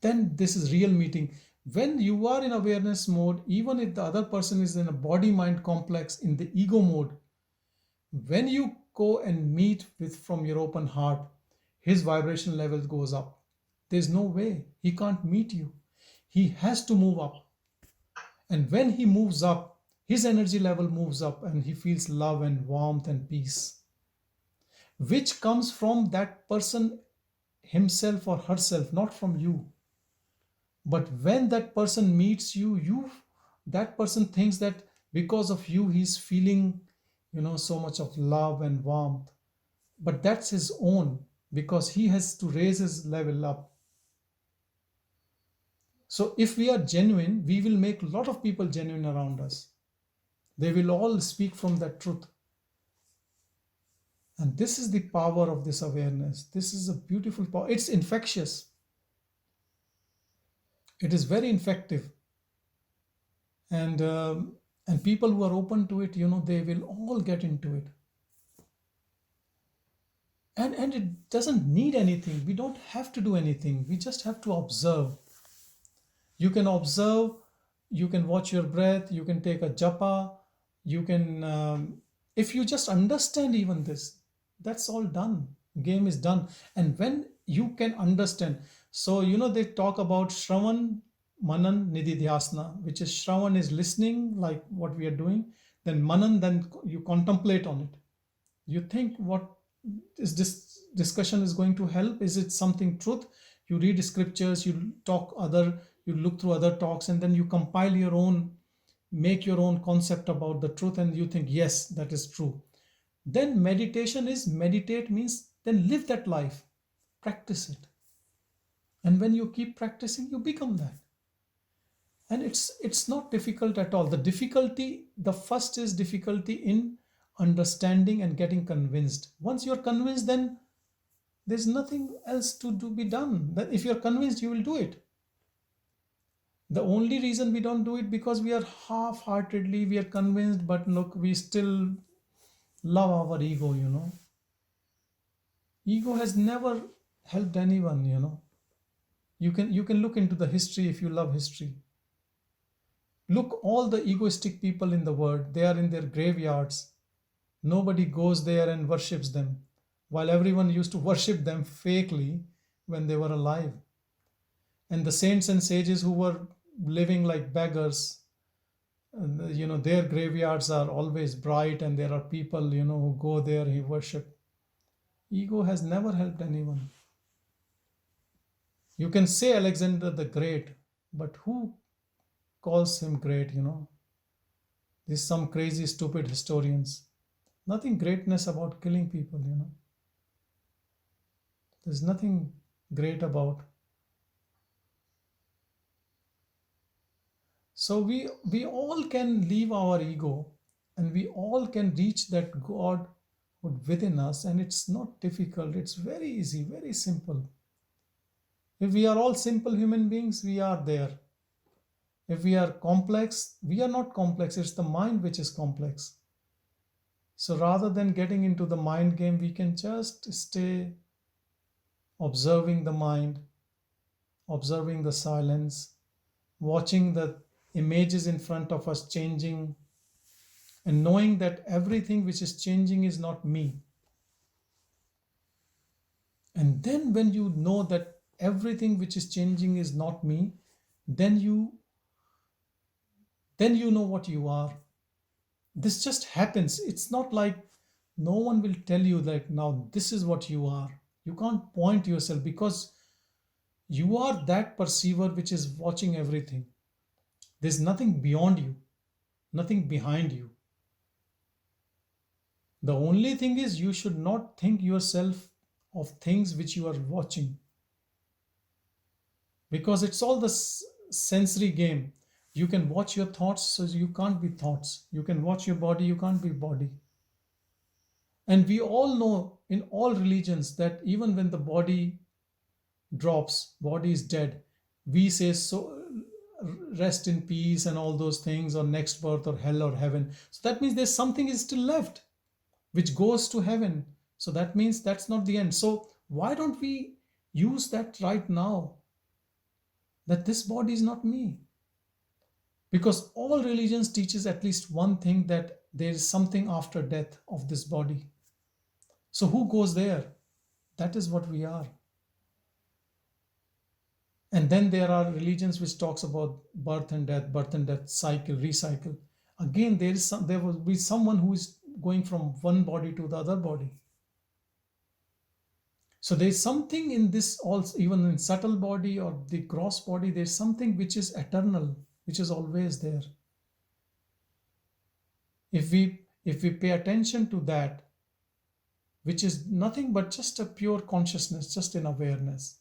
Then this is real meeting. When you are in awareness mode, even if the other person is in a body-mind complex, in the ego mode, when you go and meet with from your open heart, his vibration level goes up. There's no way. He can't meet you. He has to move up. And when he moves up, his energy level moves up and he feels love and warmth and peace, which comes from that person himself or herself, not from you. But when that person meets you, that person thinks that because of you he's feeling, so much of love and warmth. But that's his own, because he has to raise his level up. So if we are genuine, we will make a lot of people genuine around us. They will all speak from that truth. And this is the power of this awareness. This is a beautiful power. It's infectious. It is very infective. And people who are open to it, they will all get into it. And it doesn't need anything. We don't have to do anything. We just have to observe. You can observe, you can watch your breath, you can take a japa, you can, if you just understand even this, that's all done. Game is done. And when you can understand, so they talk about Shravan, Manan, Nididhyasana, which is Shravan is listening, like what we are doing. Then Manan, then you contemplate on it. You think, what is this discussion is going to help? Is it something truth? You read scriptures, you look through other talks, and then you compile your own, make your own concept about the truth, and you think, yes, that is true. Then meditation is, meditate means then live that life, practice it. And when you keep practicing, you become that. And it's not difficult at all. The first is difficulty in understanding and getting convinced. Once you're convinced, then there's nothing else to be done. That if you're convinced, you will do it. The only reason we don't do it because we are half-heartedly, we are convinced, but look, we still love our ego, Ego has never helped anyone, You can look into the history if you love history. Look, all the egoistic people in the world, they are in their graveyards. Nobody goes there and worships them, while everyone used to worship them fakely when they were alive. And the saints and sages who were living like beggars, their graveyards are always bright, and there are people, who go there, who worship. Ego has never helped anyone. You can say Alexander the Great, but who calls him great, There's some crazy, stupid historians. Nothing greatness about killing people, There's nothing great about. So we all can leave our ego, and we all can reach that God within us, and it's not difficult. It's very easy, very simple. If we are all simple human beings, we are there. If we are complex, we are not complex. It's the mind which is complex. So rather than getting into the mind game, we can just stay observing the mind, observing the silence, watching the images in front of us changing, and knowing that everything which is changing is not me. And then when you know that everything which is changing is not me, then you know what you are. This just happens. It's not like no one will tell you like, now this is what you are. You can't point yourself, because you are that perceiver which is watching everything. There's nothing beyond you, nothing behind you. The only thing is, you should not think yourself of things which you are watching, because it's all the sensory game. You can watch your thoughts, so you can't be thoughts. You can watch your body, you can't be body. And we all know in all religions that even when the body drops, body is dead, we say, so rest in peace and all those things, or next birth, or hell, or heaven. So that means there's something is still left which goes to heaven. So that means that's not the end. So why don't we use that right now, that this body is not me? Because all religions teaches at least one thing, that there is something after death of this body. So who goes there? That is what we are. And then there are religions which talks about birth and death, cycle, recycle. Again, there will be someone who is going from one body to the other body. So there's something in this also, even in subtle body or the gross body, there's something which is eternal, which is always there. If we pay attention to that, which is nothing but just a pure consciousness, just an awareness,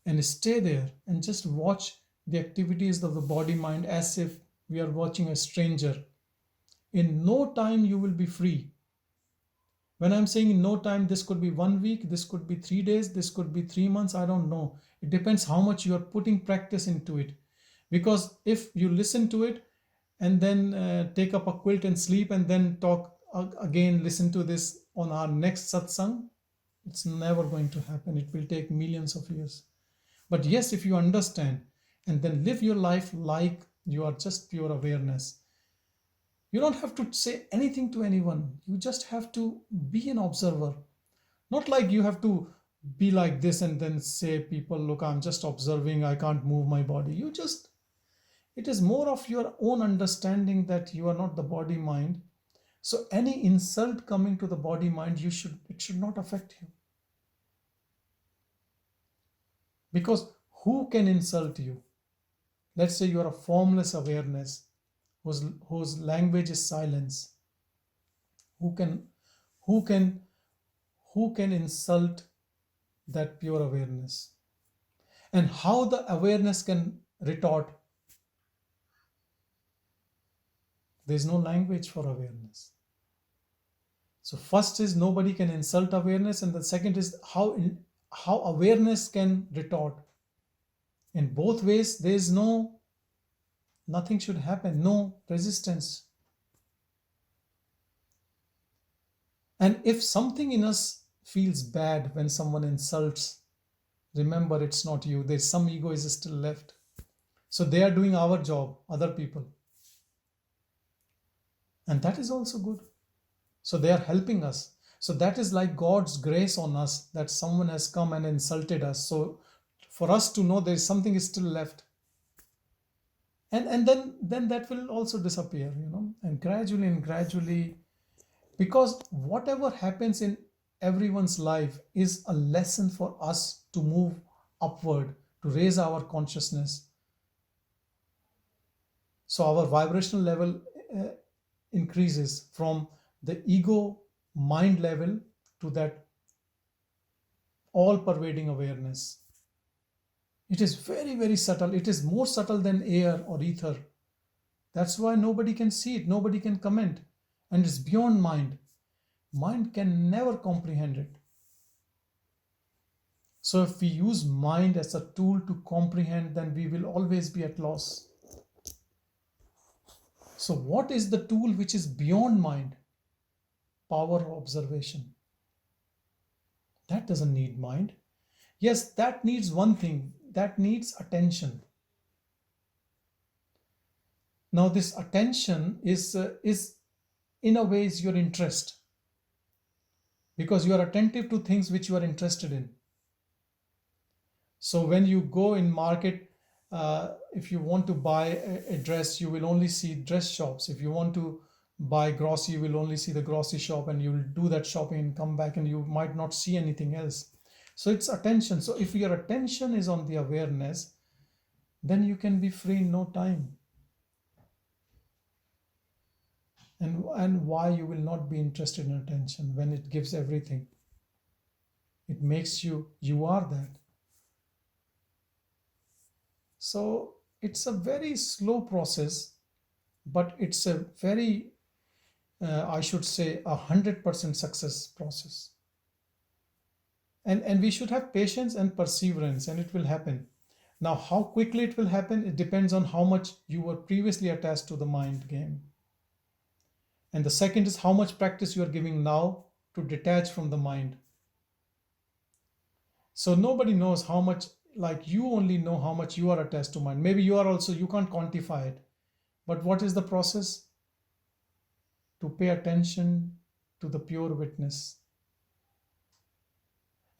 and stay there and just watch the activities of the body mind as if we are watching a stranger, in no time you will be free. When I'm saying in no time, this could be 1 week, this could be 3 days, this could be 3 months, I don't know. It depends how much you are putting practice into it. Because if you listen to it and then take up a quilt and sleep and then talk again, listen to this on our next satsang, it's never going to happen. It will take millions of years. But yes, if you understand and then live your life like you are just pure awareness, you don't have to say anything to anyone. You just have to be an observer. Not like you have to be like this and then say, people, look, I'm just observing, I can't move my body. It is more of your own understanding that you are not the body mind. So any insult coming to the body mind, it should not affect you. Because who can insult you? Let's say you are a formless awareness whose language is silence. Who can insult that pure awareness? And how the awareness can retort? There's no language for awareness. So first is nobody can insult awareness, and the second is how awareness can retort. In both ways, there's nothing should happen, no resistance. And if something in us feels bad when someone insults, remember it's not you. There's some ego is still left. So they are doing our job, other people. And that is also good. So they are helping us. So that is like God's grace on us, that someone has come and insulted us. So for us to know there is something is still left. And then that will also disappear, and gradually, because whatever happens in everyone's life is a lesson for us to move upward, to raise our consciousness. So our vibrational level increases from the ego mind level to that all-pervading awareness. It is very, very subtle. It is more subtle than air or ether. That's why nobody can see it. Nobody can comment. And it's beyond mind. Mind can never comprehend it. So if we use mind as a tool to comprehend, then we will always be at loss. So what is the tool which is beyond mind? Power of observation. That doesn't need mind. Yes, that needs one thing. That needs attention. Now this attention is in a way is your interest, because you are attentive to things which you are interested in. So when you go in market, if you want to buy a dress, you will only see dress shops. If you want to buy grocery, you will only see the grocery shop, and you will do that shopping and come back and you might not see anything else. So it's attention. So if your attention is on the awareness, then you can be free in no time. And why you will not be interested in attention when it gives everything? It makes you are that. So it's a very slow process, but it's a very, I should say, 100% success process. And we should have patience and perseverance, and it will happen. Now, how quickly it will happen, it depends on how much you were previously attached to the mind game. And the second is how much practice you are giving now to detach from the mind. So nobody knows how much, like you only know how much you are attached to mind. Maybe you can't quantify it. But what is the process? To pay attention to the pure witness.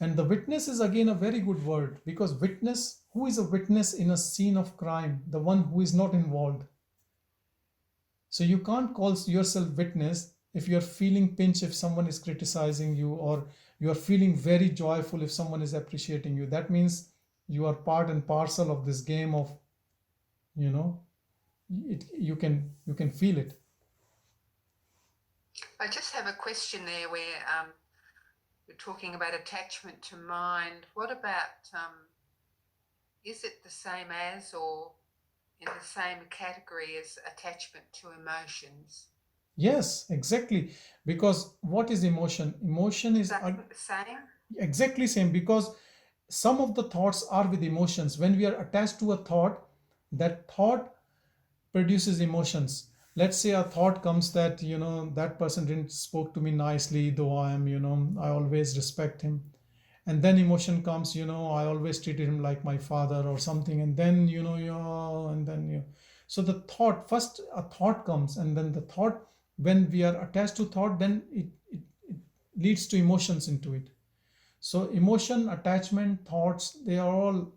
And the witness is again a very good word, because witness, who is a witness in a scene of crime? The one who is not involved. So you can't call yourself witness if you're feeling pinch if someone is criticizing you, or you're feeling very joyful if someone is appreciating you. That means you are part and parcel of this game of, you know, you can feel it. I just have a question there where you're talking about attachment to mind. What about, is it the same as or in the same category as attachment to emotions? Yes, exactly. Because what is emotion? Emotion is Same? exactly same, because some of the thoughts are with emotions. When we are attached to a thought, that thought produces emotions. Let's say a thought comes that, that person didn't spoke to me nicely, though I always respect him. And then emotion comes, I always treated him like my father or something. And then, and then so the thought, first a thought comes, and then the thought, when we are attached to thought, then it leads to emotions into it. So emotion, attachment, thoughts, they are all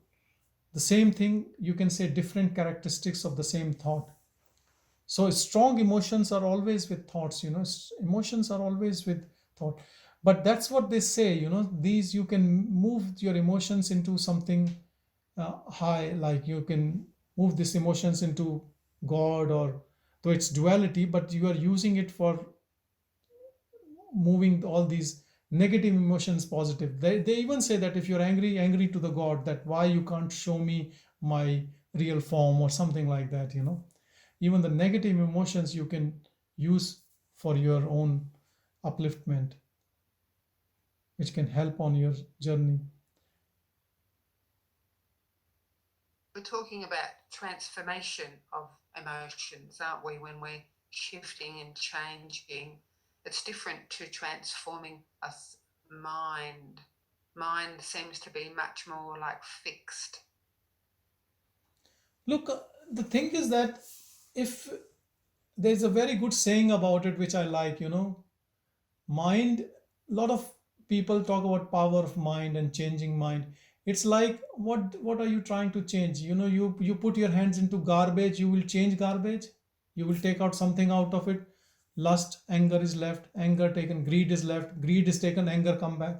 the same thing. You can say different characteristics of the same thought. So strong emotions are always with thoughts, emotions are always with thought. But that's what they say, these, you can move your emotions into something high, like you can move these emotions into God, or though it's duality, but you are using it for moving all these negative emotions positive. They even say that if you're angry to the God, that why you can't show me my real form or something like that. Even the negative emotions you can use for your own upliftment, which can help on your journey. We're talking about transformation of emotions, aren't we? When we're shifting and changing, it's different to transforming a mind. Mind seems to be much more like fixed. Look, the thing is that, if there's a very good saying about it which I like, mind, a lot of people talk about power of mind and changing mind. It's like, what are you trying to change? You put your hands into garbage, you will change garbage, you will take out something out of it. Lust, anger is left, anger taken, greed is left, greed is taken, anger come back.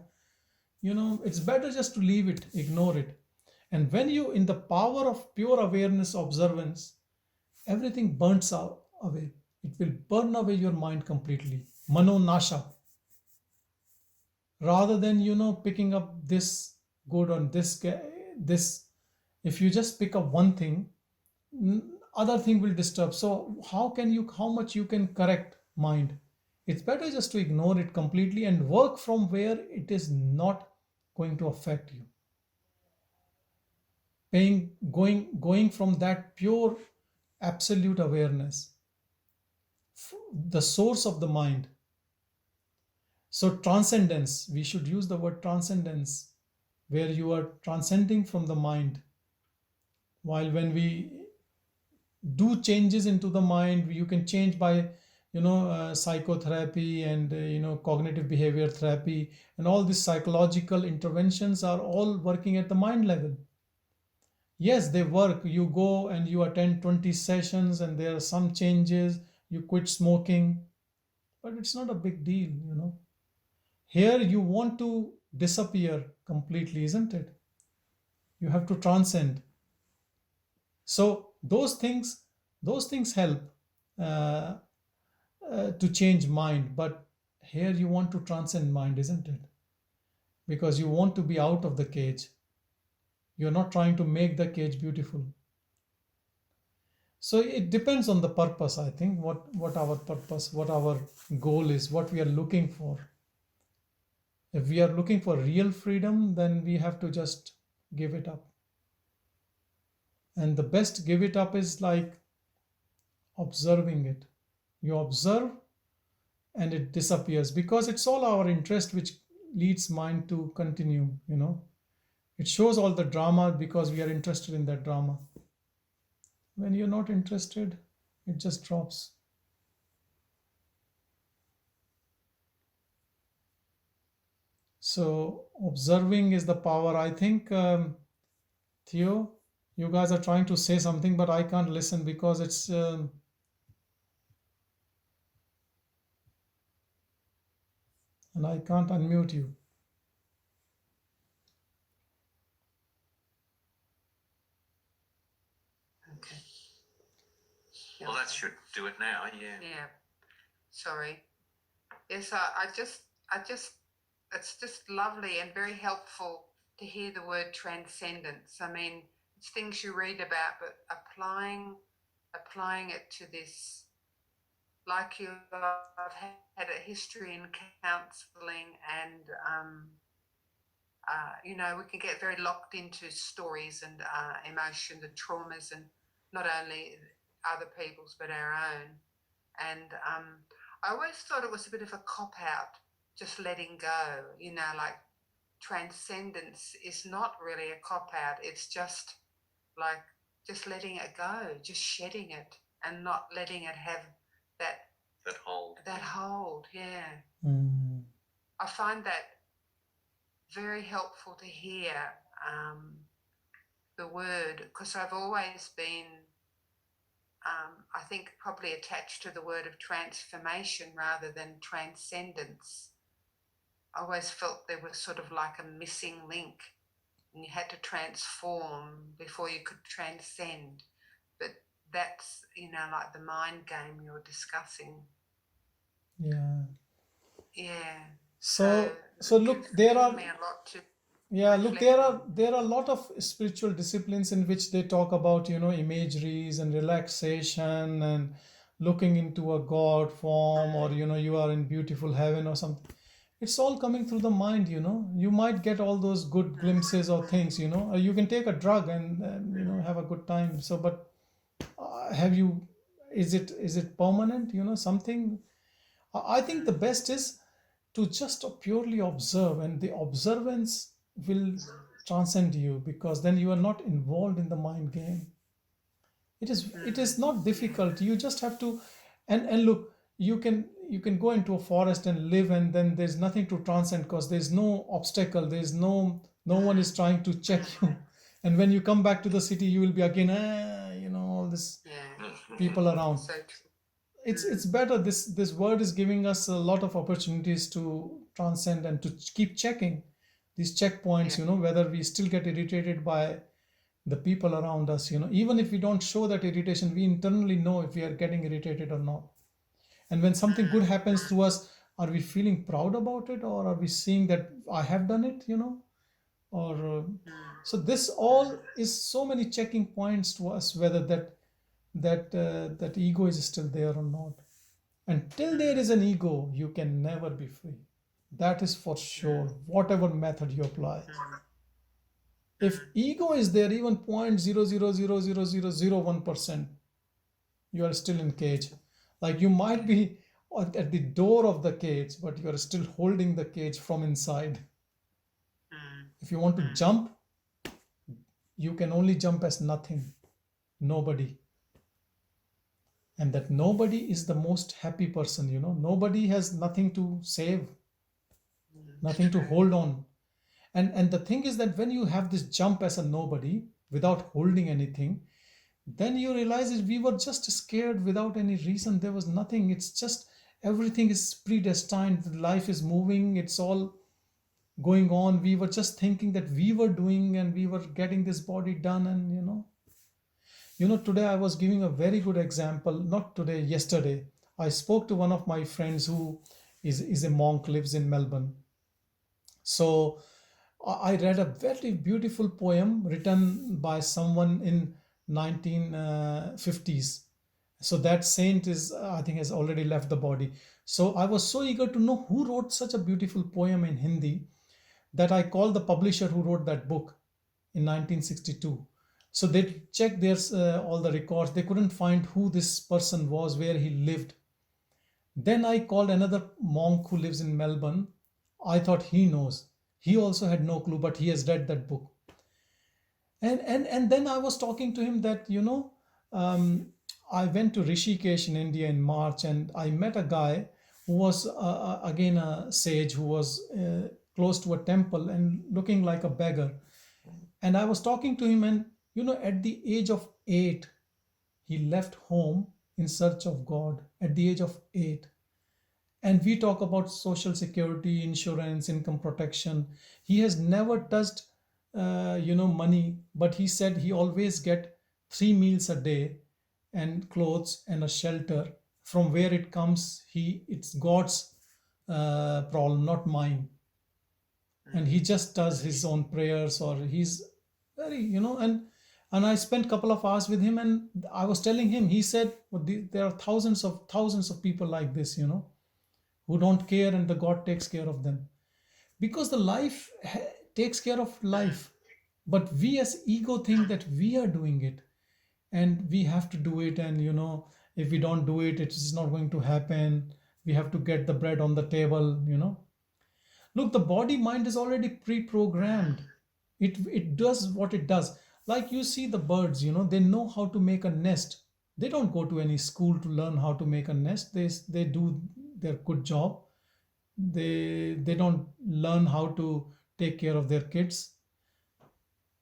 It's better just to leave it, ignore it. And when you, in the power of pure awareness, observance, everything burns out away. It will burn away your mind completely. Mano nasha. Rather than picking up this good on this, if you just pick up one thing, other thing will disturb. So how much you can correct mind? It's better just to ignore it completely and work from where it is not going to affect you. Going from that pure absolute awareness, the source of the mind. So transcendence, we should use the word transcendence, where you are transcending from the mind. While when we do changes into the mind, you can change by psychotherapy and cognitive behavior therapy, and all these psychological interventions are all working at the mind level. Yes, they work. You go and you attend 20 sessions and there are some changes, you quit smoking, but it's not a big deal. Here you want to disappear completely, isn't it? You have to transcend. So those things help uh, to change mind. But here you want to transcend mind, isn't it? Because you want to be out of the cage. You're not trying to make the cage beautiful. So it depends on the purpose, I think, what our purpose, what our goal is, what we are looking for. If we are looking for real freedom, then we have to just give it up. And the best give it up is like observing it. You observe and it disappears, because it's all our interest which leads mind to continue. It shows all the drama because we are interested in that drama. When you're not interested, it just drops. So observing is the power. I think, Theo, you guys are trying to say something, but I can't listen because it's and I can't unmute you. Okay. Well, that should do it now. Yeah. Yeah. Sorry. Yes, I just, it's just lovely and very helpful to hear the word transcendence. I mean, it's things you read about, but applying it to this, like you, I've had a history in counselling, and you know, we can get very locked into stories and emotions and traumas, and not only other people's but our own. And I always thought it was a bit of a cop-out, just letting go, you know, like transcendence is not really a cop-out. It's just like just letting it go, just shedding it and not letting it have that hold. That hold, yeah. Mm. I find that very helpful to hear the word, because I've always been I think probably attached to the word of transformation rather than transcendence. I always felt there was sort of like a missing link, and you had to transform before you could transcend. But that's, you know, like the mind game you're discussing. Yeah. Yeah. So look, there are me a lot to look, there are a lot of spiritual disciplines in which they talk about, you know, imageries and relaxation and looking into a god form, or you know, you are in beautiful heaven or something. It's all coming through the mind, you know. You might get all those good glimpses or things, you know. Or you can take a drug and you know, have a good time. So, but is it permanent, you know, something? I think the best is to just purely observe, and the observance will transcend you, because then you are not involved in the mind game. It is not difficult. You just have to, and look, you can go into a forest and live, and then there's nothing to transcend, because there's no obstacle, there's no one is trying to check you. And when you come back to the city, you will be again, you know, all this people around. So true. It's better. This word is giving us a lot of opportunities to transcend and to keep checking these checkpoints, you know, whether we still get irritated by the people around us, you know. Even if we don't show that irritation, we internally know if we are getting irritated or not. And when something good happens to us, are we feeling proud about it, or are we seeing that I have done it, you know? Or so this all is so many checking points to us, whether that ego is still there or not. Until there is an ego, you can never be free. That is for sure, whatever method you apply. If ego is there, even 0.0000001%, you are still in cage. Like you might be at the door of the cage, but you are still holding the cage from inside. If you want to jump, you can only jump as nothing, nobody. And that nobody is the most happy person, you know. Nobody has nothing to save, nothing to hold on. And the thing is that when you have this jump as a nobody without holding anything, then you realize that we were just scared without any reason. There was nothing. It's just everything is predestined. Life is moving. It's all going on. We were just thinking that we were doing and we were getting this body done. And you know, today I was giving a very good example. Not today, yesterday. I spoke to one of my friends who is a monk, lives in Melbourne. So I read a very beautiful poem written by someone in 1950s. So that saint is, I think, has already left the body. So I was so eager to know who wrote such a beautiful poem in Hindi that I called the publisher who wrote that book in 1962. So they checked all the records. They couldn't find who this person was, where he lived. Then I called another monk who lives in Melbourne. I thought he knows. He also had no clue, but he has read that book. And then I was talking to him that, you know, I went to Rishikesh in India in March, and I met a guy who was again a sage who was close to a temple and looking like a beggar. And I was talking to him, and you know, at the age of 8, he left home in search of God at the age of 8. And we talk about social security, insurance, income protection. He has never touched money, but he said he always get 3 meals a day and clothes and a shelter. From where it comes, it's God's problem, not mine. And he just does his own prayers, or he's very, and I spent a couple of hours with him, and I was telling him, he said, well, there are thousands of people like this, who don't care, and the God takes care of them, because the life takes care of life. But we as ego think that we are doing it, and we have to do it, and if we don't do it, it's not going to happen. We have to get the bread on the table. Look, the body mind is already pre-programmed. It does what it does. Like, you see the birds, they know how to make a nest. They don't go to any school to learn how to make a nest. They do their good job. They don't learn how to take care of their kids.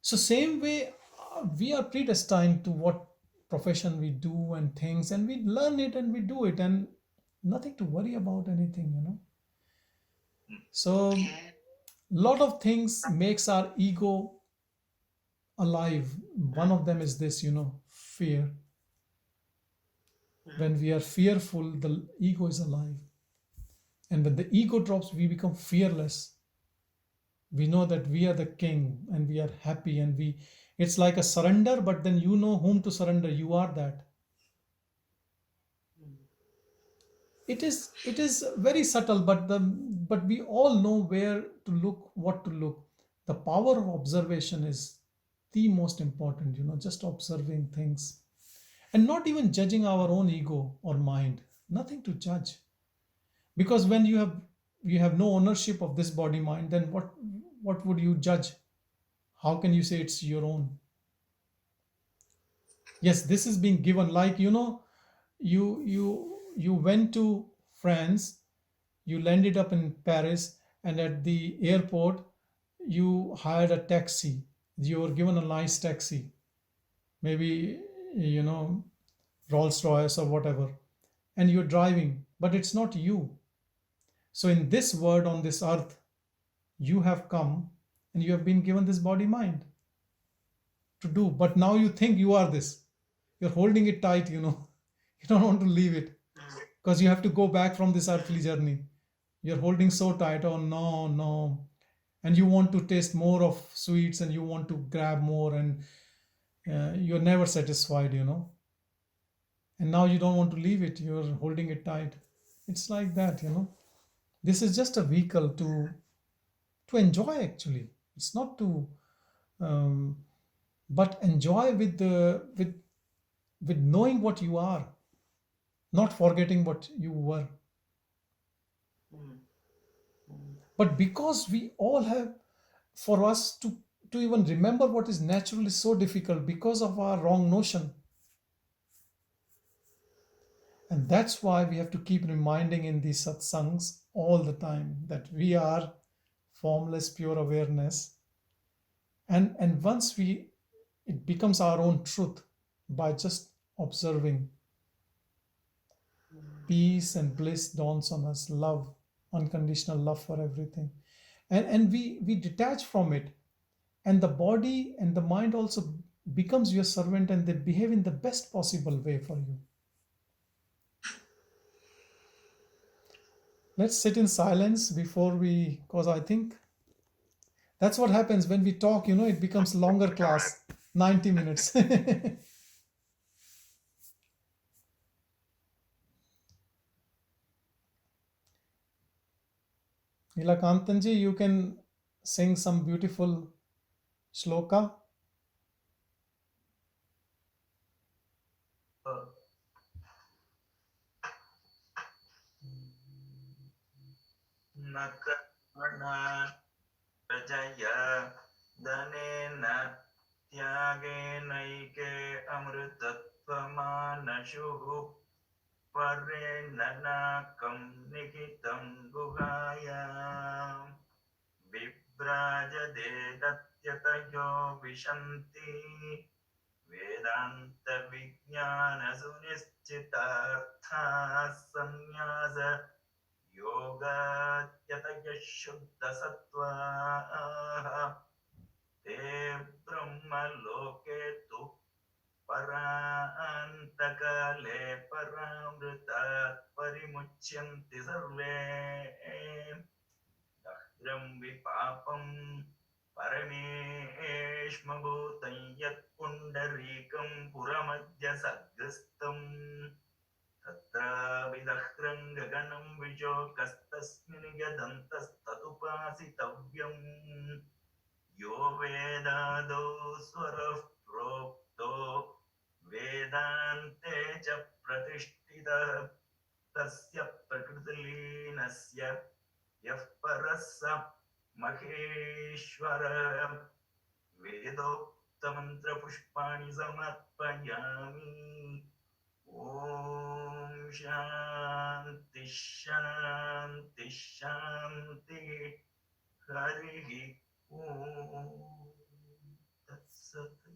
So same way, we are predestined to what profession we do and things, and we learn it and we do it, and nothing to worry about anything. So lot of things makes our ego alive. One of them is this, fear. When we are fearful, the ego is alive. And when the ego drops, we become fearless. We know that we are the king, and we are happy, and it's like a surrender, but then you know whom to surrender. You are that. It is very subtle, but we all know where to look, what to look. The power of observation is the most important, just observing things, and not even judging our own ego or mind. Nothing to judge, because when you have no ownership of this body mind, then what would you judge? How can you say it's your own? Yes, this is being given. Like, you went to France, you landed up in Paris, and at the airport you hired a taxi. You were given a nice taxi, maybe, Rolls Royce or whatever, and you're driving, but it's not you. So in this world, on this earth, you have come and you have been given this body mind to do, but now you think you are this. You're holding it tight, you don't want to leave it, because you have to go back from this earthly journey. You're holding so tight. Oh no. And you want to taste more of sweets, and you want to grab more, and you're never satisfied, and now you don't want to leave it. You're holding it tight. It's like that. This is just a vehicle to enjoy. Actually, it's not to but enjoy with knowing what you are, not forgetting what you were. But because we all have, for us to even remember what is natural is so difficult because of our wrong notion. And that's why we have to keep reminding in these satsangs all the time that we are formless, pure awareness. And once it becomes our own truth by just observing. Peace and bliss dawns on us, love, unconditional love for everything. And we detach from it. And the body and the mind also becomes your servant, and they behave in the best possible way for you. Let's sit in silence because I think that's what happens when we talk, it becomes longer class, 90 minutes. Nilakantanji, you can sing some beautiful shloka. Nakana Rajaya Danena Tyaganaike Amritatvamananshuhu Parenanakam Nikitam Guhaya Vibrajade Datyatayo Vishanti Vedanta Vijnana Sunischitartha Samyasa योगात्यतयः शुद्धसत्त्वाः ते ब्रह्मलोके तु परान्तकाले परामृतात् परिमुच्यन्ति सर्वे दह्रं विपापं परमेष्मभूतं यत्पुण्डरीकं पुरमद्य सद्गस्तम् तत्राभिदह्रं गगनं विशोकस्तस्मिन् यदन्तस्तदुपासितव्यम् यो वेदादौ स्वरः प्रोक्तो वेदान्ते च प्रतिष्ठितः तस्य प्रकृतिलीनस्य यः परः स महेश्वरः वेदोक्तमन्त्रपुष्पाणि समर्पयामि ॐ शान्ति शान्ति शान्तिः हरिः ॐ तत्सत्